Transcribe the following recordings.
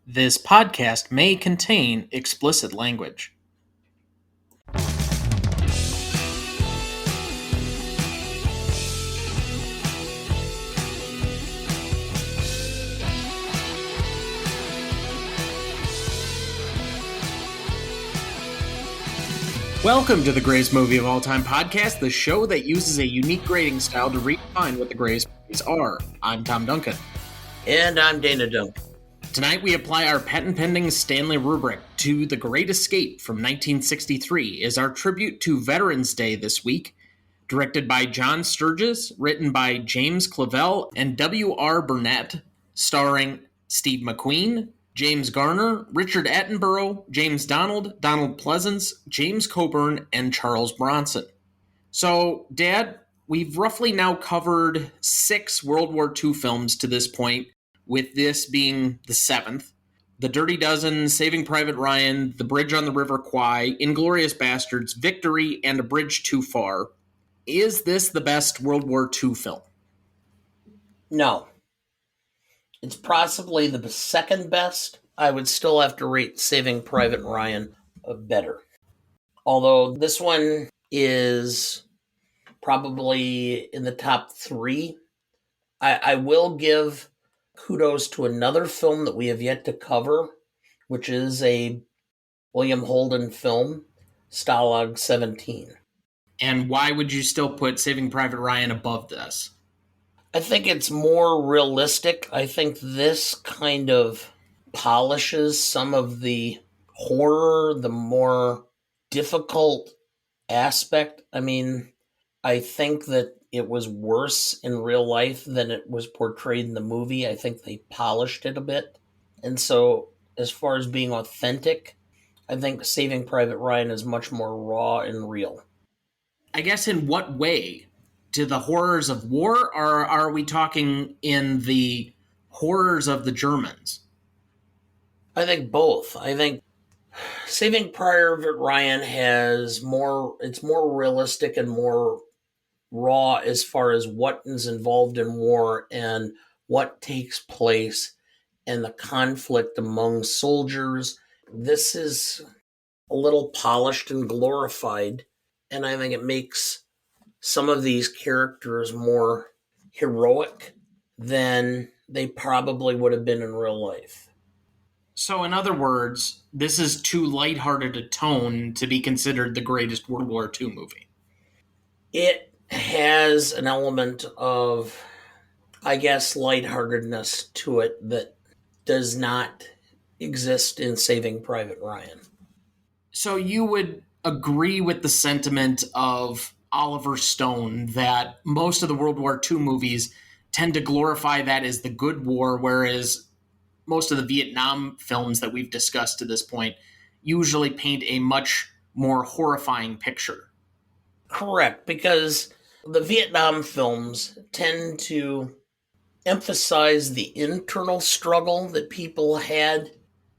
This podcast may contain explicit language. Welcome to the Greatest Movie of All Time podcast, the show that uses a unique grading style to redefine what the greatest movies are. I'm Tom Duncan. And I'm Dana Duncan. Tonight we apply our patent-pending Stanley rubric to The Great Escape from 1963 as our tribute to Veterans Day this week. Directed by John Sturges, written by James Clavell and W. Burnett, starring Steve McQueen, James Garner, Richard Attenborough, James Donald Pleasence, James Coburn, and Charles Bronson. So, Dad, we've roughly now covered 6 World War II films to this point, with this being the 7th. The Dirty Dozen, Saving Private Ryan, The Bridge on the River Kwai, Inglourious Basterds, Victory, and A Bridge Too Far. Is this the best World War II film? No. It's possibly the second best. I would still have to rate Saving Private Ryan better. Although this one is probably in the top 3. I will give kudos to another film that we have yet to cover, which is a William Holden film, Stalag 17. And why would you still put Saving Private Ryan above this? I think it's more realistic. I think this kind of polishes some of the horror, the more difficult aspect. I mean, I think that it was worse in real life than it was portrayed in the movie. I think they polished it a bit. And so, as far as being authentic, I think Saving Private Ryan is much more raw and real. I guess in what way? To the horrors of war, or are we talking in the horrors of the Germans? I think both. I think Saving Private Ryan it's more realistic and more raw as far as what is involved in war and what takes place and the conflict among soldiers. This is a little polished and glorified, and I think it makes some of these characters more heroic than they probably would have been in real life. So, in other words, this is too lighthearted a tone to be considered the greatest World War II movie. It has an element of, I guess, lightheartedness to it that does not exist in Saving Private Ryan. So you would agree with the sentiment of Oliver Stone that most of the World War II movies tend to glorify that as the good war, whereas most of the Vietnam films that we've discussed to this point usually paint a much more horrifying picture. Correct, because the Vietnam films tend to emphasize the internal struggle that people had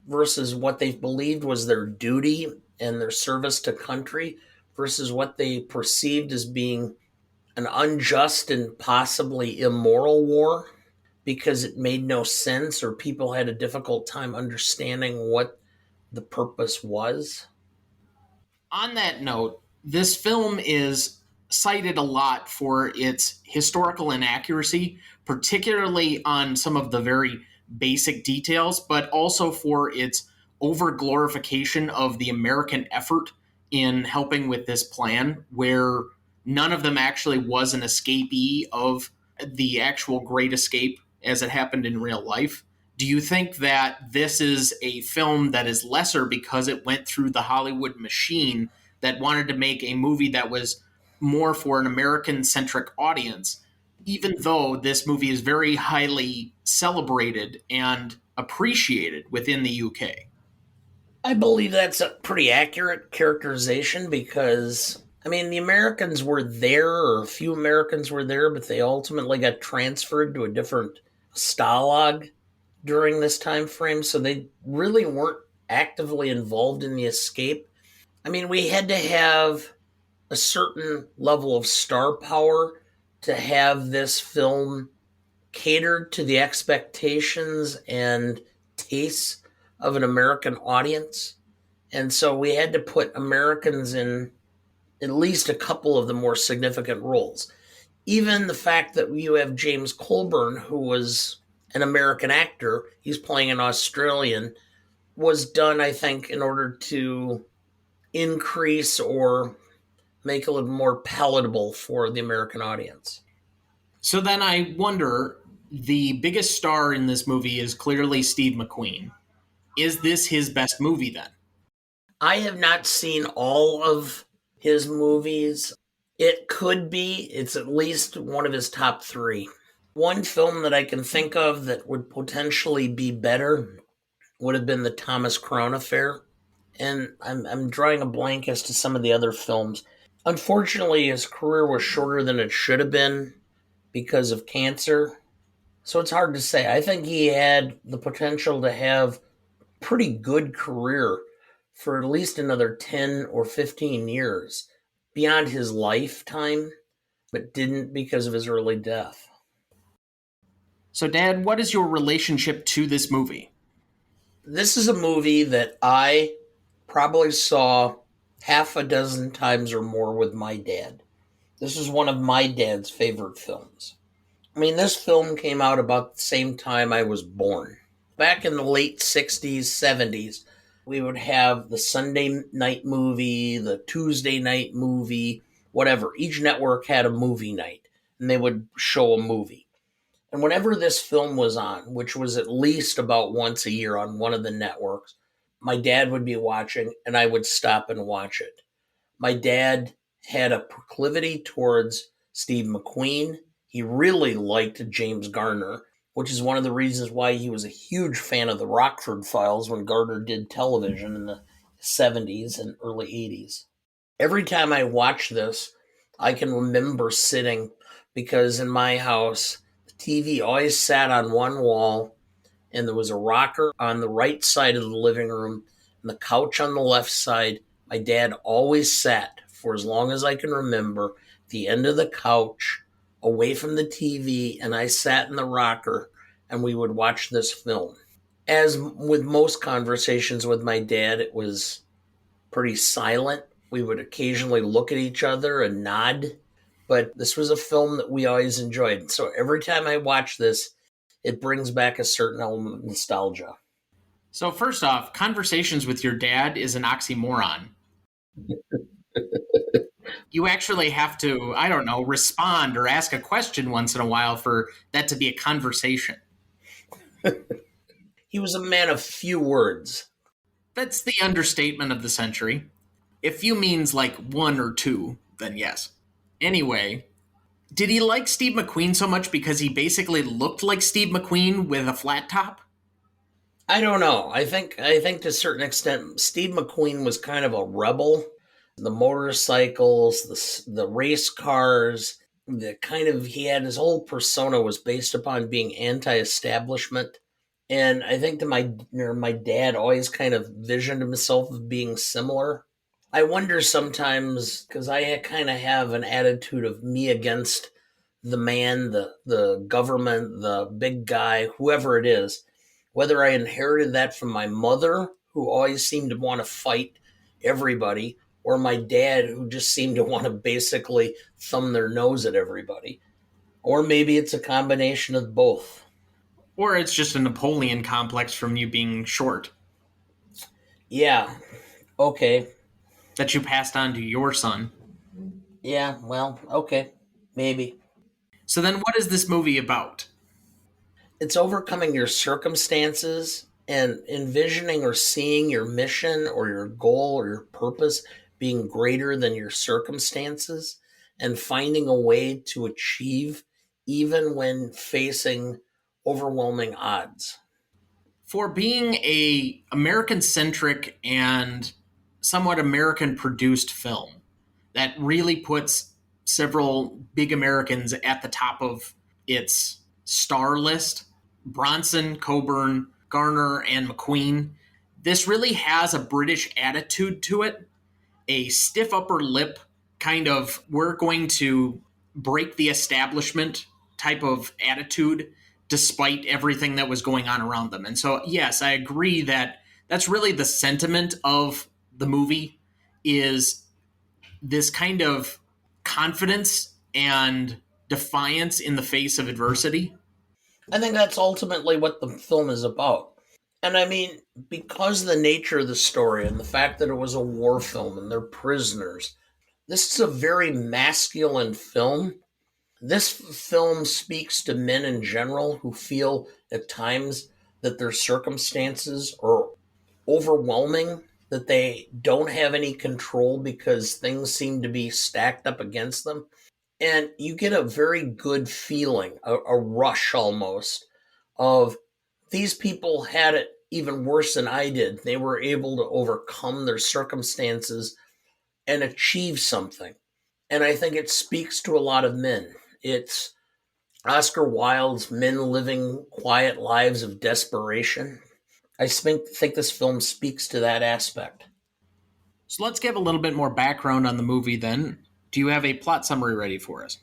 versus what they believed was their duty and their service to country versus what they perceived as being an unjust and possibly immoral war because it made no sense or people had a difficult time understanding what the purpose was. On that note, this film is cited a lot for its historical inaccuracy, particularly on some of the very basic details, but also for its over-glorification of the American effort in helping with this plan, where none of them actually was an escapee of the actual Great Escape as it happened in real life. Do you think that this is a film that is lesser because it went through the Hollywood machine that wanted to make a movie that was more for an American-centric audience, even though this movie is very highly celebrated and appreciated within the UK? I believe that's a pretty accurate characterization because, I mean, the Americans were there, or a few Americans were there, but they ultimately got transferred to a different stalag during this time frame, so they really weren't actively involved in the escape. I mean, we had to have a certain level of star power to have this film catered to the expectations and tastes of an American audience. And so we had to put Americans in at least a couple of the more significant roles. Even the fact that you have James Coburn, who was an American actor, he's playing an Australian, was done, I think, in order to increase or make it a little more palatable for the American audience. So then I wonder, the biggest star in this movie is clearly Steve McQueen. Is this his best movie then? I have not seen all of his movies. It could be. It's at least one of his top three. One film that I can think of that would potentially be better would have been the Thomas Crown Affair. And I'm drawing a blank as to some of the other films. Unfortunately, his career was shorter than it should have been because of cancer. So it's hard to say. I think he had the potential to have a pretty good career for at least another 10 or 15 years beyond his lifetime, but didn't because of his early death. So, Dad, what is your relationship to this movie? This is a movie that I probably saw half a dozen times or more with my dad. This is one of my dad's favorite films. I mean, this film came out about the same time I was born. Back in the late 60s, 70s, we would have the Sunday night movie, the Tuesday night movie, whatever. Each network had a movie night, and they would show a movie. And whenever this film was on, which was at least about once a year on one of the networks, my dad would be watching, and I would stop and watch it. My dad had a proclivity towards Steve McQueen. He really liked James Garner, which is one of the reasons why he was a huge fan of the Rockford Files when Garner did television in the 70s and early 80s. Every time I watch this, I can remember sitting, because in my house, the TV always sat on one wall, and there was a rocker on the right side of the living room and the couch on the left side. My dad always sat, for as long as I can remember, at the end of the couch, away from the TV, and I sat in the rocker, and we would watch this film. As with most conversations with my dad, it was pretty silent. We would occasionally look at each other and nod, but this was a film that we always enjoyed. So every time I watch this, it brings back a certain element of nostalgia. So, first off, conversations with your dad is an oxymoron. You actually have to, I don't know, respond or ask a question once in a while for that to be a conversation. He was a man of few words. That's the understatement of the century. If few means like one or two, then yes. Anyway, did he like Steve McQueen so much because he basically looked like Steve McQueen with a flat top? I don't know. I think to a certain extent, Steve McQueen was kind of a rebel. The motorcycles, the race cars, the kind of, he had his whole persona was based upon being anti-establishment. And I think to my dad always kind of visioned himself as being similar. I wonder sometimes, because I kind of have an attitude of me against the man, the government, the big guy, whoever it is, whether I inherited that from my mother, who always seemed to want to fight everybody, or my dad, who just seemed to want to basically thumb their nose at everybody. Or maybe it's a combination of both. Or it's just a Napoleon complex from you being short. Yeah, okay. That you passed on to your son. Yeah, well, okay, maybe. So then what is this movie about? It's overcoming your circumstances and envisioning or seeing your mission or your goal or your purpose being greater than your circumstances, and finding a way to achieve even when facing overwhelming odds. For being a American-centric and somewhat American-produced film that really puts several big Americans at the top of its star list, Bronson, Coburn, Garner, and McQueen, this really has a British attitude to it, a stiff upper lip kind of, we're going to break the establishment type of attitude despite everything that was going on around them. And so, yes, I agree that That's really the sentiment of the movie, is this kind of confidence and defiance in the face of adversity. I think that's ultimately what the film is about. And I mean, because of the nature of the story and the fact that it was a war film and they're prisoners, this is a very masculine film. This film speaks to men in general who feel at times that their circumstances are overwhelming, that they don't have any control because things seem to be stacked up against them. And you get a very good feeling, a rush almost, of these people had it even worse than I did. They were able to overcome their circumstances and achieve something. And I think it speaks to a lot of men. It's Oscar Wilde's men living quiet lives of desperation. I think this film speaks to that aspect. So let's give a little bit more background on the movie then. Do you have a plot summary ready for us?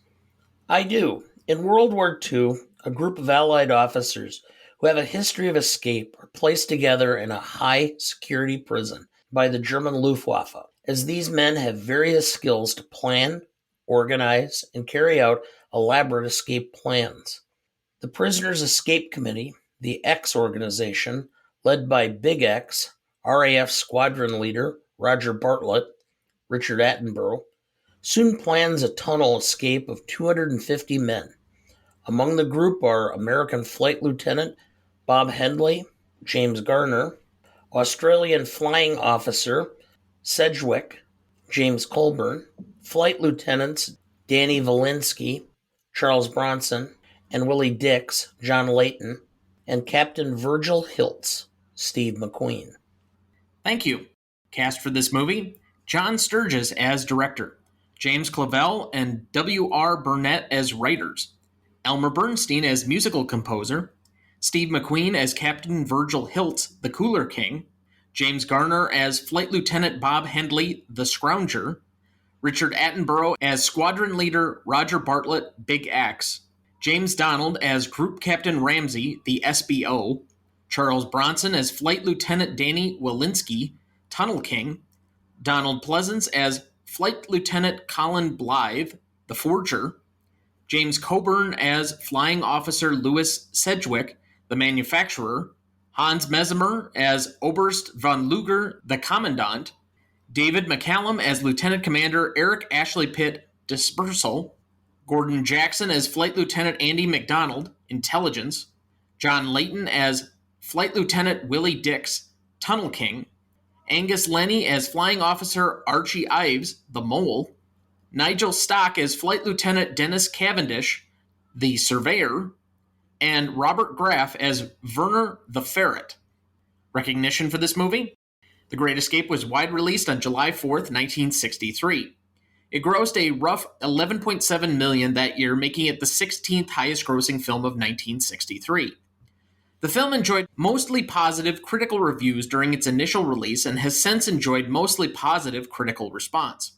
I do. In World War II, a group of Allied officers who have a history of escape are placed together in a high security prison by the German Luftwaffe, as these men have various skills to plan, organize, and carry out elaborate escape plans. The Prisoners' Escape Committee, the X organization, led by Big X, RAF squadron leader Roger Bartlett, Richard Attenborough, soon plans a tunnel escape of 250 men. Among the group are American Flight Lieutenant Bob Hendley, James Garner, Australian Flying Officer Sedgwick, James Coburn, Flight Lieutenants Danny Velinski, Charles Bronson, and Willie Dickes, John Leyton, and Captain Virgil Hilts, Steve McQueen. Thank you. Cast for this movie: John Sturges as director, James Clavell and W.R. Burnett as writers, Elmer Bernstein as musical composer, Steve McQueen as Captain Virgil Hilts, the Cooler King, James Garner as Flight Lieutenant Bob Hendley, the Scrounger, Richard Attenborough as Squadron Leader Roger Bartlett, Big Axe, James Donald as Group Captain Ramsey, the SBO, Charles Bronson as Flight Lieutenant Danny Velinski, Tunnel King, Donald Pleasence as Flight Lieutenant Colin Blythe, the Forger, James Coburn as Flying Officer Louis Sedgwick, the Manufacturer, Hans Mesmer as Oberst von Luger, the Commandant, David McCallum as Lieutenant Commander Eric Ashley Pitt, Dispersal, Gordon Jackson as Flight Lieutenant Andy McDonald, Intelligence, John Leyton as Flight Lieutenant Willie Dickes, Tunnel King, Angus Lenny as Flying Officer Archie Ives, the Mole, Nigel Stock as Flight Lieutenant Dennis Cavendish, the Surveyor, and Robert Graff as Werner the Ferret. Recognition for this movie: The Great Escape was wide released on July 4th, 1963. It grossed a rough $11.7 million that year, making it the 16th highest grossing film of 1963. The film enjoyed mostly positive critical reviews during its initial release and has since enjoyed mostly positive critical response.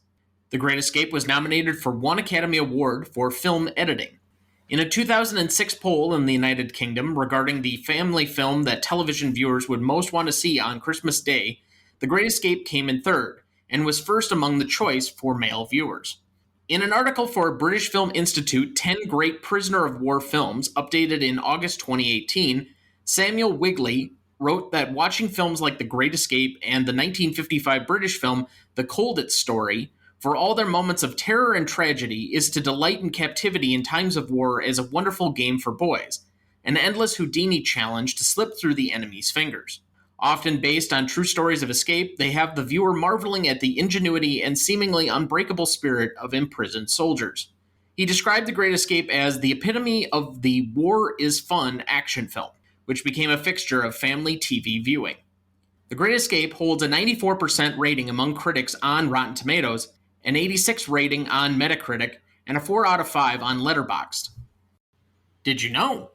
The Great Escape was nominated for one Academy Award for film editing. In a 2006 poll in the United Kingdom regarding the family film that television viewers would most want to see on Christmas Day, The Great Escape came in third, and was first among the choice for male viewers. In an article for British Film Institute 10 Great Prisoner of War Films, updated in August 2018, Samuel Wigley wrote that watching films like The Great Escape and the 1955 British film The Colditz Story, for all their moments of terror and tragedy, is to delight in captivity in times of war as a wonderful game for boys, an endless Houdini challenge to slip through the enemy's fingers. Often based on true stories of escape, they have the viewer marveling at the ingenuity and seemingly unbreakable spirit of imprisoned soldiers. He described The Great Escape as the epitome of the war is fun action film, which became a fixture of family TV viewing. The Great Escape holds a 94% rating among critics on Rotten Tomatoes, an 86 rating on Metacritic, and a 4 out of 5 on Letterboxd. Did you know?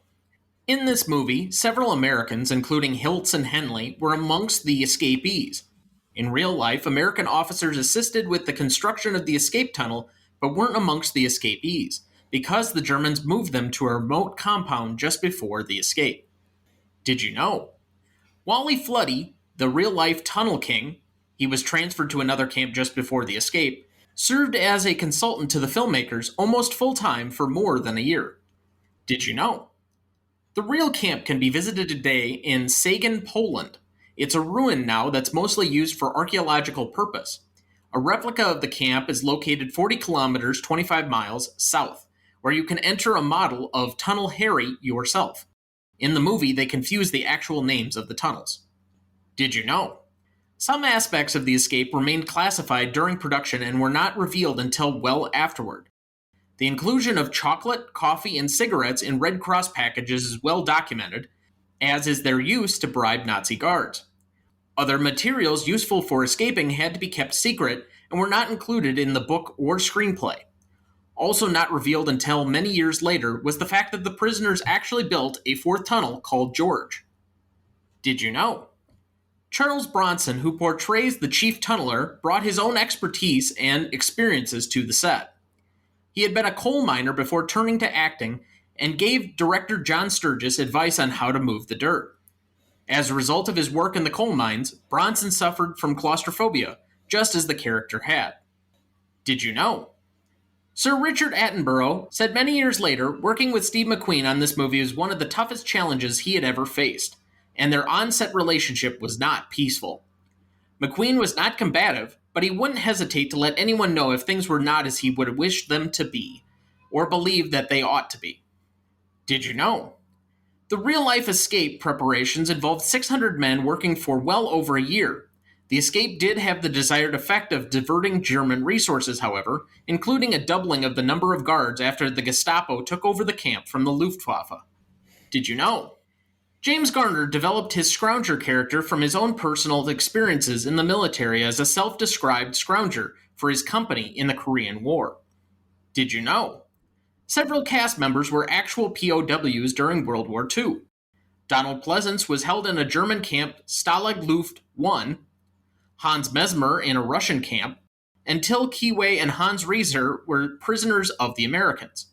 In this movie, several Americans, including Hilts and Hendley, were amongst the escapees. In real life, American officers assisted with the construction of the escape tunnel, but weren't amongst the escapees, because the Germans moved them to a remote compound just before the escape. Did you know? Wally Floody, The real-life Tunnel King, he was transferred to another camp just before the escape, served as a consultant to the filmmakers almost full-time for more than a year. Did you know? The real camp can be visited today in Sagan, Poland. It's a ruin now that's mostly used for archaeological purpose. A replica of the camp is located 40 kilometers, 25 miles south, where you can enter a model of Tunnel Harry yourself. In the movie, they confuse the actual names of the tunnels. Did you know? Some aspects of the escape remained classified during production and were not revealed until well afterward. The inclusion of chocolate, coffee, and cigarettes in Red Cross packages is well documented, as is their use to bribe Nazi guards. Other materials useful for escaping had to be kept secret and were not included in the book or screenplay. Also not revealed until many years later was the fact that the prisoners actually built a fourth tunnel called George. Did you know? Charles Bronson, who portrays the chief tunneler, brought his own expertise and experiences to the set. He had been a coal miner before turning to acting and gave director John Sturges advice on how to move the dirt. As a result of his work in the coal mines, Bronson suffered from claustrophobia, just as the character had. Did you know? Sir Richard Attenborough said many years later, working with Steve McQueen on this movie was one of the toughest challenges he had ever faced, and their on-set relationship was not peaceful. McQueen was not combative, but he wouldn't hesitate to let anyone know if things were not as he would have wished them to be, or believed that they ought to be. Did you know? The real-life escape preparations involved 600 men working for well over a year. The escape did have the desired effect of diverting German resources, however, including a doubling of the number of guards after the Gestapo took over the camp from the Luftwaffe. Did you know? James Garner developed his Scrounger character from his own personal experiences in the military as a self-described Scrounger for his company in the Korean War. Did you know? Several cast members were actual POWs during World War II. Donald Pleasence was held in a German camp, Stalag Luft I, Hans Mesmer in a Russian camp, and Till Keway and Hans Reiser were prisoners of the Americans.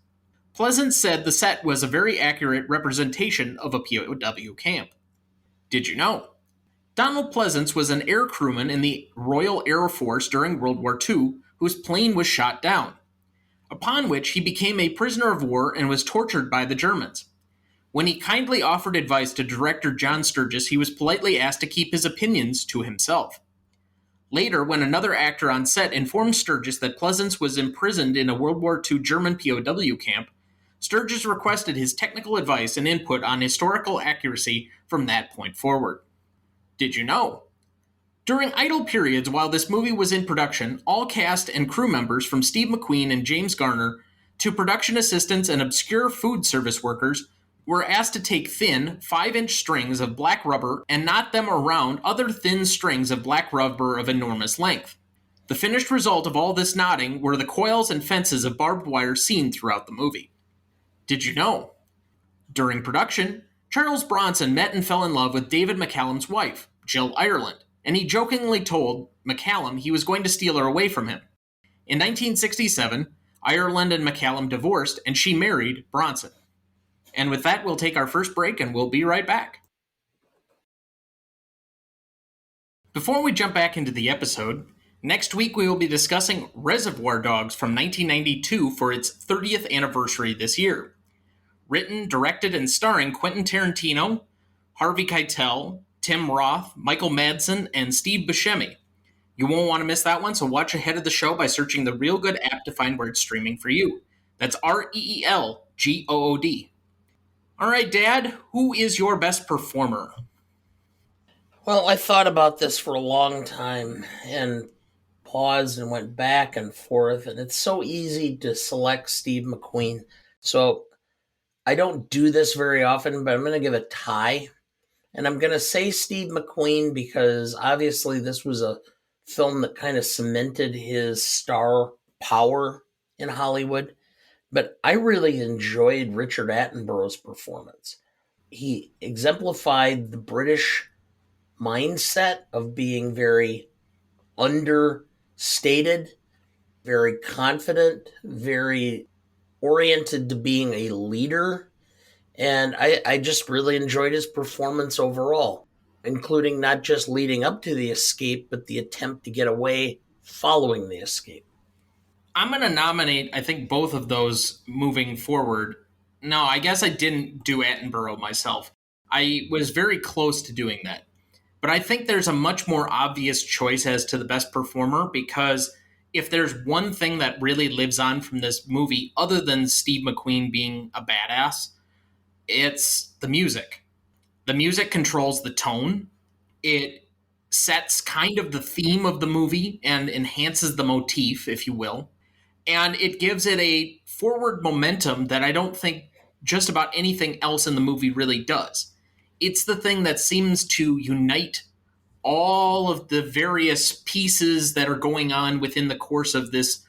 Pleasence said the set was a very accurate representation of a POW camp. Did you know? Donald Pleasence was an air crewman in the Royal Air Force during World War II whose plane was shot down, upon which he became a prisoner of war and was tortured by the Germans. When he kindly offered advice to director John Sturges, he was politely asked to keep his opinions to himself. Later, when another actor on set informed Sturges that Pleasence was imprisoned in a World War II German POW camp, Sturges requested his technical advice and input on historical accuracy from that point forward. Did you know? During idle periods while this movie was in production, all cast and crew members from Steve McQueen and James Garner to production assistants and obscure food service workers were asked to take thin, 5-inch strings of black rubber and knot them around other thin strings of black rubber of enormous length. The finished result of all this knotting were the coils and fences of barbed wire seen throughout the movie. Did you know? During production, Charles Bronson met and fell in love with David McCallum's wife, Jill Ireland, and he jokingly told McCallum he was going to steal her away from him. In 1967, Ireland and McCallum divorced, and she married Bronson. And with that, we'll take our first break, and we'll be right back. Before we jump back into the episode, next week we will be discussing Reservoir Dogs from 1992 for its 30th anniversary this year. Written, directed, and starring Quentin Tarantino, Harvey Keitel, Tim Roth, Michael Madsen, and Steve Buscemi. You won't want to miss that one, so watch ahead of the show by searching the Real Good app to find where it's streaming for you. That's REELGOOD. All right, Dad, who is your best performer? Well, I thought about this for a long time and paused and went back and forth, and it's so easy to select Steve McQueen. So I don't do this very often, but I'm going to give a tie. And I'm going to say Steve McQueen because obviously this was a film that kind of cemented his star power in Hollywood. But I really enjoyed Richard Attenborough's performance. He exemplified the British mindset of being very understated, very confident, very oriented to being a leader. And I just really enjoyed his performance overall. including not just leading up to the escape, but the attempt to get away following the escape. I'm going to nominate, I think, both of those moving forward. No, I guess I didn't do Attenborough myself. I was very close to doing that. But I think there's a much more obvious choice as to the best performer, because if there's one thing that really lives on from this movie, other than Steve McQueen being a badass, it's the music. The music controls the tone. It sets kind of the theme of the movie and enhances the motif, if you will. And it gives it a forward momentum that I don't think just about anything else in the movie really does. It's the thing that seems to unite all of the various pieces that are going on within the course of this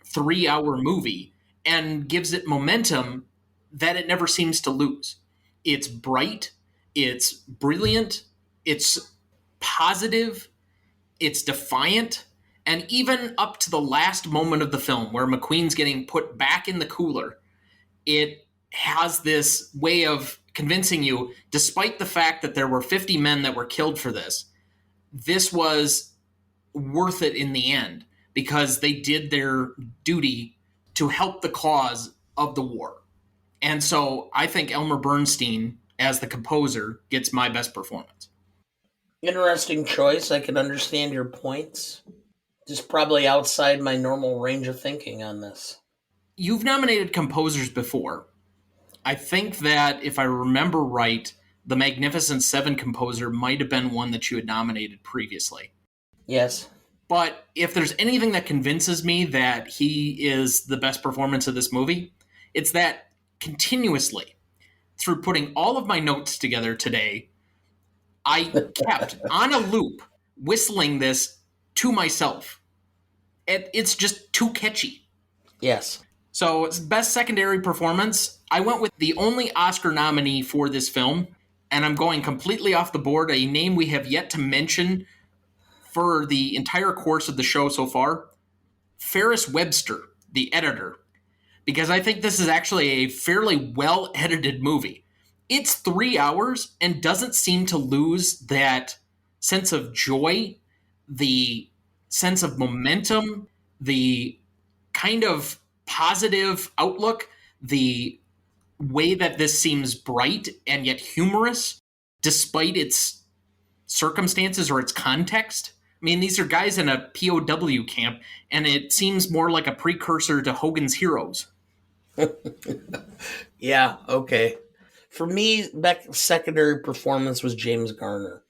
3-hour movie and gives it momentum that it never seems to lose. It's bright, it's brilliant, it's positive, it's defiant, and even up to the last moment of the film where McQueen's getting put back in the cooler, it has this way of convincing you, despite the fact that there were 50 men that were killed for this was worth it in the end because they did their duty to help the cause of the war. And so I think Elmer Bernstein, as the composer, gets my best performance. Interesting choice. I can understand your points. Just probably outside my normal range of thinking on this. You've nominated composers before. I think that if I remember right, the Magnificent Seven composer might have been one that you had nominated previously. Yes. But if there's anything that convinces me that he is the best performance of this movie, it's that continuously, through putting all of my notes together today, I kept on a loop whistling this to myself. It's just too catchy. Yes. So it's best secondary performance. I went with the only Oscar nominee for this film, and I'm going completely off the board, a name we have yet to mention for the entire course of the show so far, Ferris Webster, the editor, because I think this is actually a fairly well-edited movie. It's 3 hours and doesn't seem to lose that sense of joy, the sense of momentum, the kind of positive outlook, the way that this seems bright and yet humorous despite its circumstances or its context. I mean, these are guys in a POW camp, and it seems more like a precursor to Hogan's Heroes. Yeah, okay. For me, secondary performance was James Garner.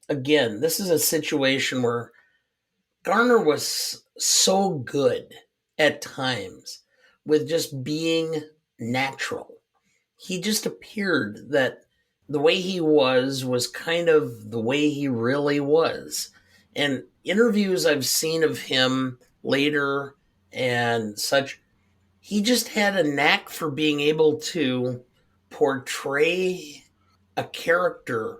Again, this is a situation where Garner was so good at times with just being natural. He just appeared that the way he was kind of the way he really was. And interviews I've seen of him later and such, he just had a knack for being able to portray a character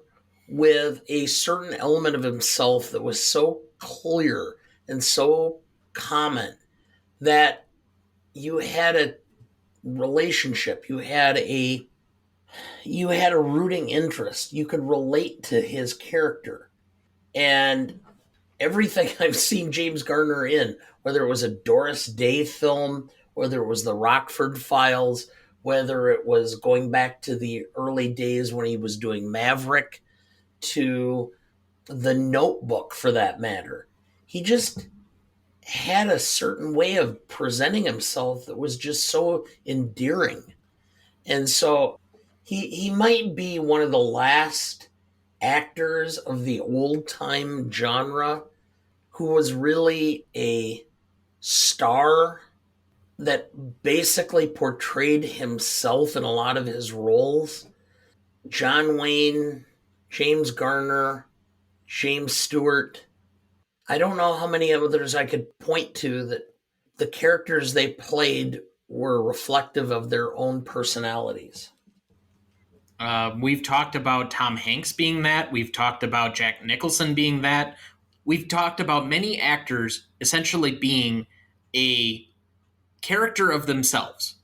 with a certain element of himself that was so clear and so common that you had a relationship, you had a rooting interest, you could relate to his character. And everything I've seen James Garner in, whether it was a Doris Day film, whether it was the Rockford Files, whether it was going back to the early days when he was doing Maverick, to The Notebook for that matter, he just had a certain way of presenting himself that was just so endearing. And so he might be one of the last actors of the old time genre who was really a star that basically portrayed himself in a lot of his roles. John Wayne, James Garner, James Stewart. I don't know how many others I could point to that the characters they played were reflective of their own personalities. We've talked about Tom Hanks being that. We've talked about Jack Nicholson being that. We've talked about many actors essentially being a character of themselves.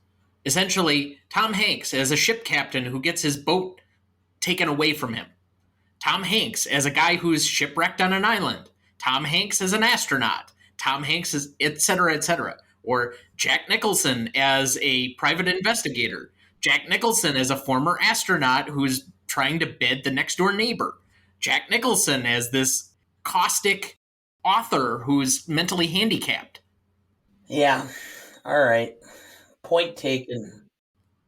Essentially, Tom Hanks as a ship captain who gets his boat taken away from him. Tom Hanks as a guy who's shipwrecked on an island. Tom Hanks as an astronaut. Tom Hanks as et cetera, et cetera. Or Jack Nicholson as a private investigator. Jack Nicholson as a former astronaut who's trying to bed the next door neighbor. Jack Nicholson as this caustic author who's mentally handicapped. Yeah. All right. Point taken.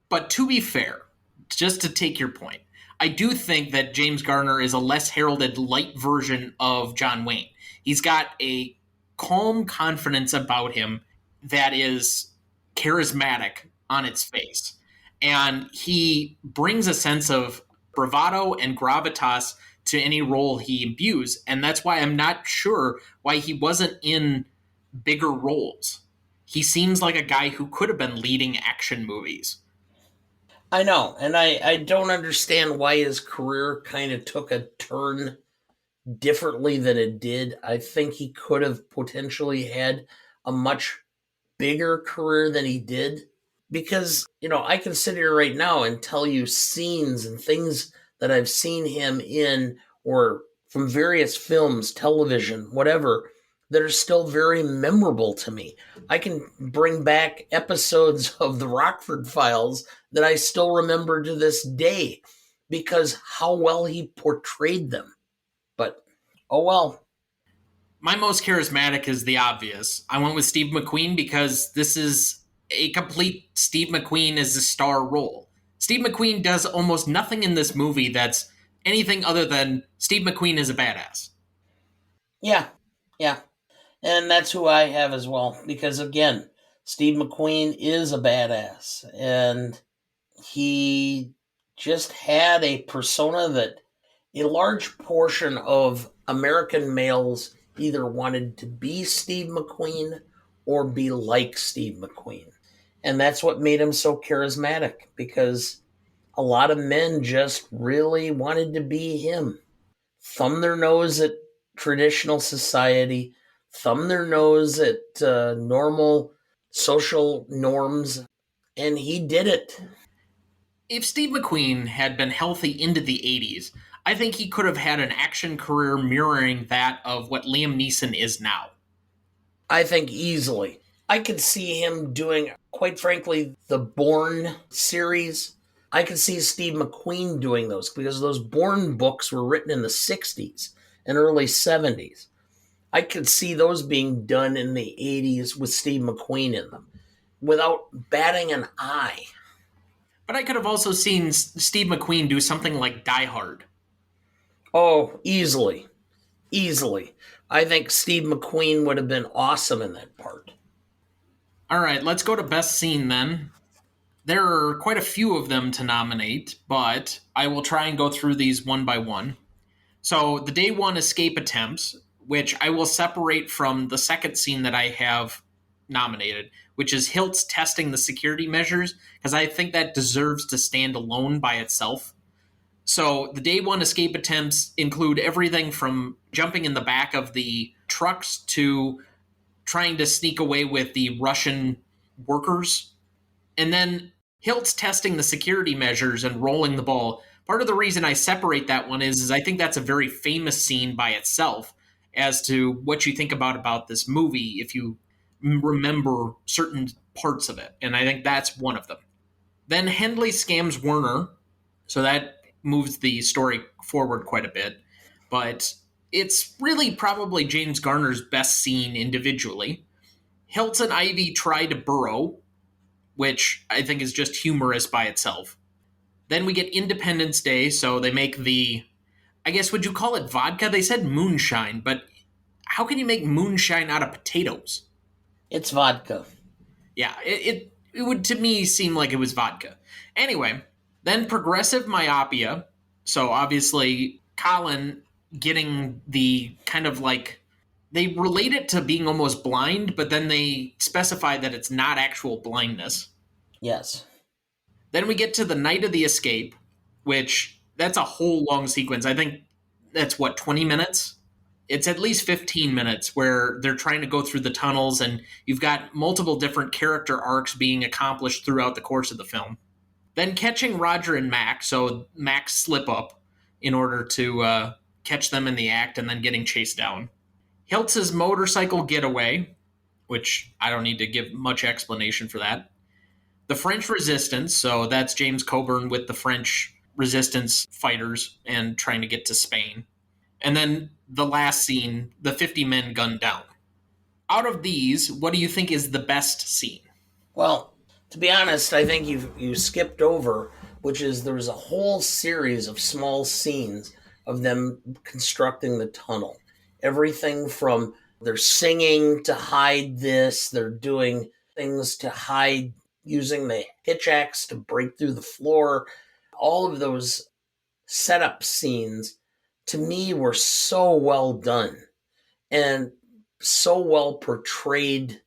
But to be fair, just to take your point, I do think that James Garner is a less heralded light version of John Wayne. He's got a calm confidence about him that is charismatic on its face. And he brings a sense of bravado and gravitas to any role he imbues. And that's why I'm not sure why he wasn't in bigger roles. He seems like a guy who could have been leading action movies. I know, and I don't understand why his career kind of took a turn differently than it did. I think he could have potentially had a much bigger career than he did. Because, I can sit here right now and tell you scenes and things that I've seen him in, or from various films, television, whatever, that are still very memorable to me. I can bring back episodes of the Rockford Files that I still remember to this day because how well he portrayed them. But, oh well. My most charismatic is the obvious. I went with Steve McQueen because this is a complete Steve McQueen as a star role. Steve McQueen does almost nothing in this movie that's anything other than Steve McQueen is a badass. Yeah. And that's who I have as well. Because again, Steve McQueen is a badass. And he just had a persona that a large portion of American males either wanted to be Steve McQueen or be like Steve McQueen. And that's what made him so charismatic, because a lot of men just really wanted to be him. Thumb their nose at traditional society, thumb their nose at normal social norms, and he did it. If Steve McQueen had been healthy into the 80s, I think he could have had an action career mirroring that of what Liam Neeson is now. I think easily. I could see him doing, quite frankly, the Bourne series. I could see Steve McQueen doing those because those Bourne books were written in the 60s and early 70s. I could see those being done in the 80s with Steve McQueen in them without batting an eye. But I could have also seen Steve McQueen do something like Die Hard. Oh, easily. I think Steve McQueen would have been awesome in that part. All right, let's go to Best Scene then. There are quite a few of them to nominate, but I will try and go through these one by one. So the day one escape attempts, which I will separate from the second scene that I have nominated, which is Hilts testing the security measures, because I think that deserves to stand alone by itself. So the day one escape attempts include everything from jumping in the back of the trucks to trying to sneak away with the Russian workers. And then Hilts testing the security measures and rolling the ball. Part of the reason I separate that one is I think that's a very famous scene by itself as to what you think about this movie if you remember certain parts of it. And I think that's one of them. Then Hendley scams Werner. So that moves the story forward quite a bit. But it's really probably James Garner's best scene individually. Hilts and Ivy try to burrow, which I think is just humorous by itself. Then we get Independence Day, so they make the, I guess, would you call it vodka? They said moonshine, but how can you make moonshine out of potatoes? It's vodka. Yeah, it would to me seem like it was vodka. Anyway, then progressive myopia. So obviously Colin getting the kind of like, they relate it to being almost blind, but then they specify that it's not actual blindness. Yes. Then we get to the night of the escape, which that's a whole long sequence. I think that's 20 minutes? It's at least 15 minutes where they're trying to go through the tunnels and you've got multiple different character arcs being accomplished throughout the course of the film. Then catching Roger and Mac, so Mac's slip up, in order to catch them in the act and then getting chased down. Hilts' motorcycle getaway, which I don't need to give much explanation for that. The French resistance, so that's James Coburn with the French resistance fighters and trying to get to Spain. And then the last scene, the 50 men gunned down. Out of these, what do you think is the best scene? Well, to be honest, I think you skipped over, which is there was a whole series of small scenes of them constructing the tunnel. Everything from they're singing to hide this, they're doing things to hide using the hitch axe to break through the floor. All of those setup scenes, to me, were so well done and so well portrayed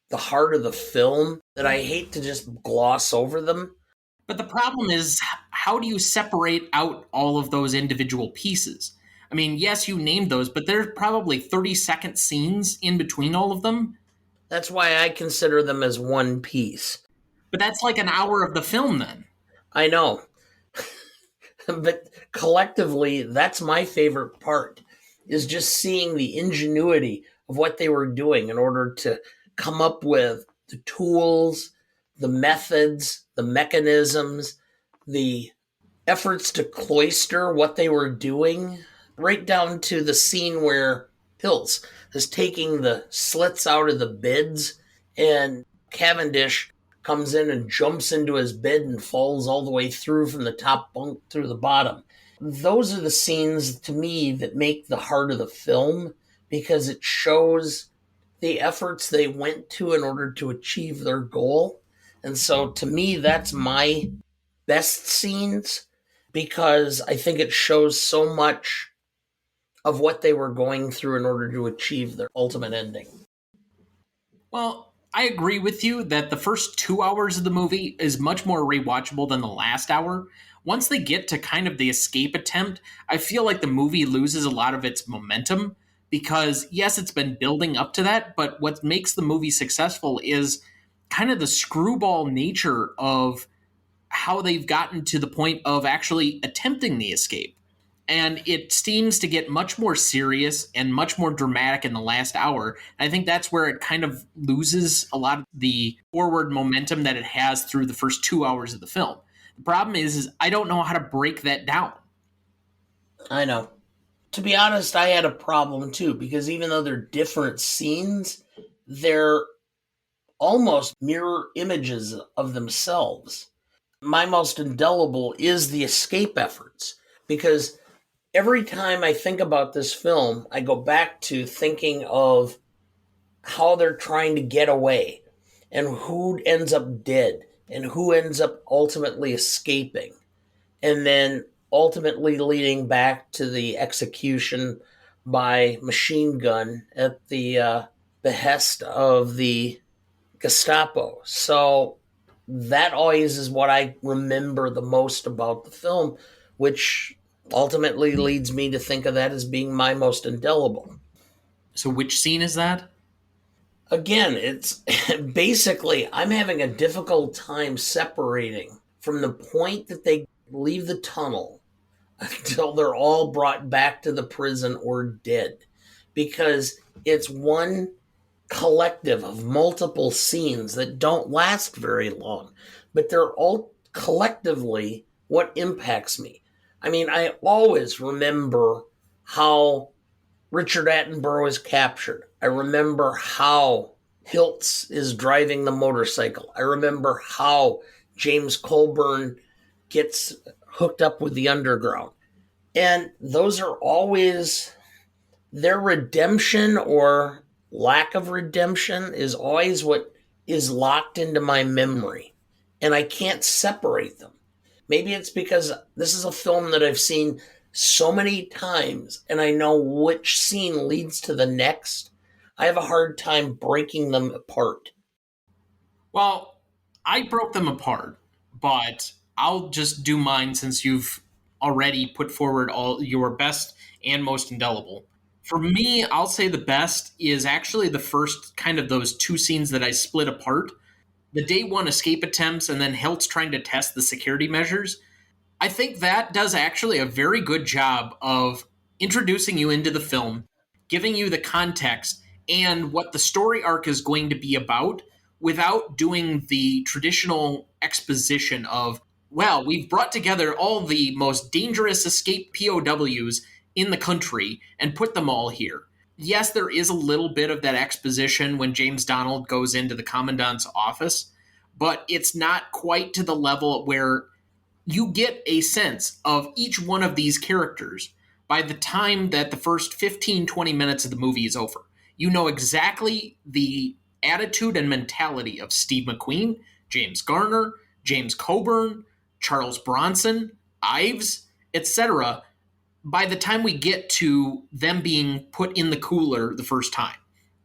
the heart of the film that I hate to just gloss over them. But the problem is, how do you separate out all of those individual pieces? I mean, yes, you named those, but there's probably 30-second scenes in between all of them. That's why I consider them as one piece. But that's like an hour of the film then. I know. But collectively, that's my favorite part, is just seeing the ingenuity of what they were doing in order to come up with the tools, the methods, the mechanisms, the efforts to cloister what they were doing, right down to the scene where Hilts is taking the slits out of the beds and Cavendish comes in and jumps into his bed and falls all the way through from the top bunk through the bottom. Those are the scenes, to me, that make the heart of the film, because it shows the efforts they went to in order to achieve their goal. And so, to me, that's my best scenes, because I think it shows so much of what they were going through in order to achieve their ultimate ending. Well, I agree with you that the first 2 hours of the movie is much more rewatchable than the last hour. Once they get to kind of the escape attempt, I feel like the movie loses a lot of its momentum because, yes, it's been building up to that, but what makes the movie successful is kind of the screwball nature of how they've gotten to the point of actually attempting the escape. And it seems to get much more serious and much more dramatic in the last hour. And I think that's where it kind of loses a lot of the forward momentum that it has through the first 2 hours of the film. The problem is I don't know how to break that down. I know. To be honest, I had a problem too, because even though they're different scenes, they're almost mirror images of themselves. My most indelible is the escape efforts, because every time I think about this film, I go back to thinking of how they're trying to get away and who ends up dead and who ends up ultimately escaping, and then ultimately leading back to the execution by machine gun at the behest of the Gestapo. So that always is what I remember the most about the film, which ultimately leads me to think of that as being my most indelible. So which scene is that? Again, it's basically, I'm having a difficult time separating from the point that they leave the tunnel until they're all brought back to the prison or dead, because it's one collective of multiple scenes that don't last very long, but they're all collectively what impacts me. I mean, I always remember how Richard Attenborough is captured. I remember how Hilts is driving the motorcycle. I remember how James Coburn gets hooked up with the underground. And those are always, their redemption or lack of redemption is always what is locked into my memory. And I can't separate them. Maybe it's because this is a film that I've seen so many times and I know which scene leads to the next. I have a hard time breaking them apart. Well, I broke them apart, but I'll just do mine since you've already put forward all your best and most indelible. For me, I'll say the best is actually the first kind of those two scenes that I split apart. The day one escape attempts and then Hilts trying to test the security measures. I think that does actually a very good job of introducing you into the film, giving you the context and what the story arc is going to be about without doing the traditional exposition of, well, we've brought together all the most dangerous escaped POWs in the country and put them all here. Yes, there is a little bit of that exposition when James Donald goes into the commandant's office, but it's not quite to the level where you get a sense of each one of these characters by the time that the first 15, 20 minutes of the movie is over. You know exactly the attitude and mentality of Steve McQueen, James Garner, James Coburn, Charles Bronson, Ives, etc. by the time we get to them being put in the cooler the first time.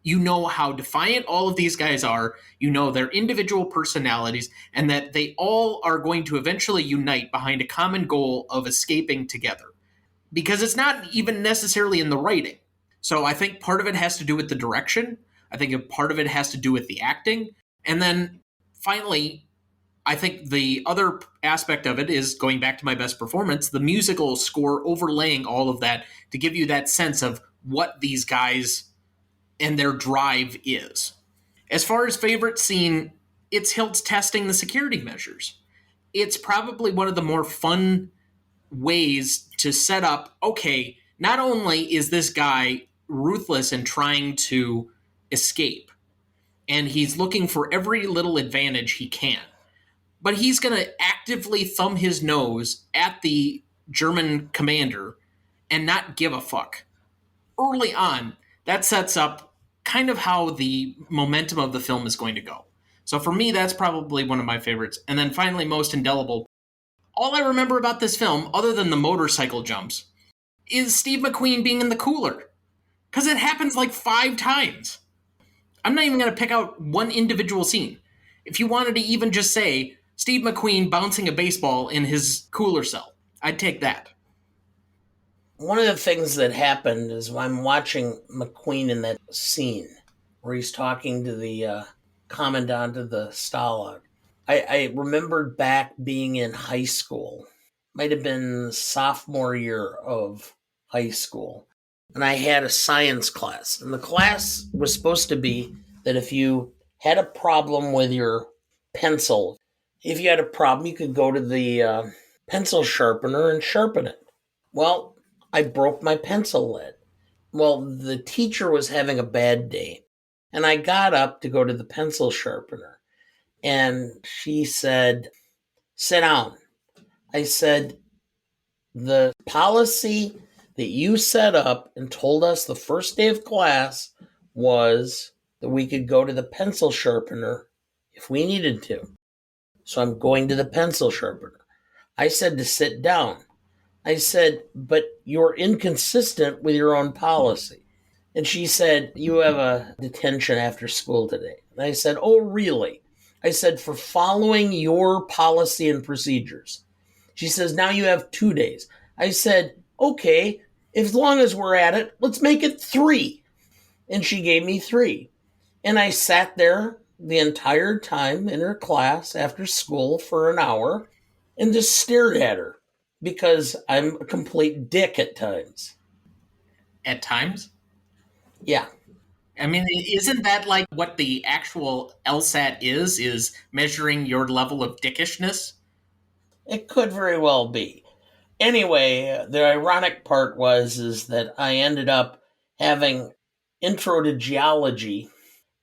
You know how defiant all of these guys are, you know their individual personalities, and that they all are going to eventually unite behind a common goal of escaping together. Because it's not even necessarily in the writing. So I think part of it has to do with the direction. I think part of it has to do with the acting. And then finally, I think the other aspect of it is, going back to my best performance, the musical score overlaying all of that to give you that sense of what these guys and their drive is. As far as favorite scene, it's Hilts testing the security measures. It's probably one of the more fun ways to set up, okay, not only is this guy ruthless in trying to escape, and he's looking for every little advantage he can, but he's going to actively thumb his nose at the German commander and not give a fuck. Early on, that sets up kind of how the momentum of the film is going to go. So for me, that's probably one of my favorites. And then finally, most indelible. All I remember about this film, other than the motorcycle jumps, is Steve McQueen being in the cooler. Because it happens like 5 times. I'm not even going to pick out one individual scene. If you wanted to even just say Steve McQueen bouncing a baseball in his cooler cell, I'd take that. One of the things that happened is when I'm watching McQueen in that scene where he's talking to the commandant of the Stalag. I remembered back being in high school, might have been sophomore year of high school, and I had a science class. And the class was supposed to be that if you had a problem with your pencil, if you had a problem, you could go to the pencil sharpener and sharpen it. Well, I broke my pencil lead. Well, the teacher was having a bad day, and I got up to go to the pencil sharpener, and she said, "Sit down." I said, "The policy that you set up and told us the first day of class was that we could go to the pencil sharpener if we needed to. So I'm going to the pencil sharpener." I said to sit down. I said, "But you're inconsistent with your own policy." And she said, "You have a detention after school today." And I said, "Oh, really?" I said, "For following your policy and procedures." She says, "Now you have 2 days." I said, "Okay, as long as we're at it, let's make it 3. And she gave me 3. And I sat there the entire time in her class after school for an hour and just stared at her because I'm a complete dick at times. At times? Yeah. I mean, isn't that like what the actual LSAT is measuring your level of dickishness? It could very well be. Anyway, the ironic part is that I ended up having intro to geology,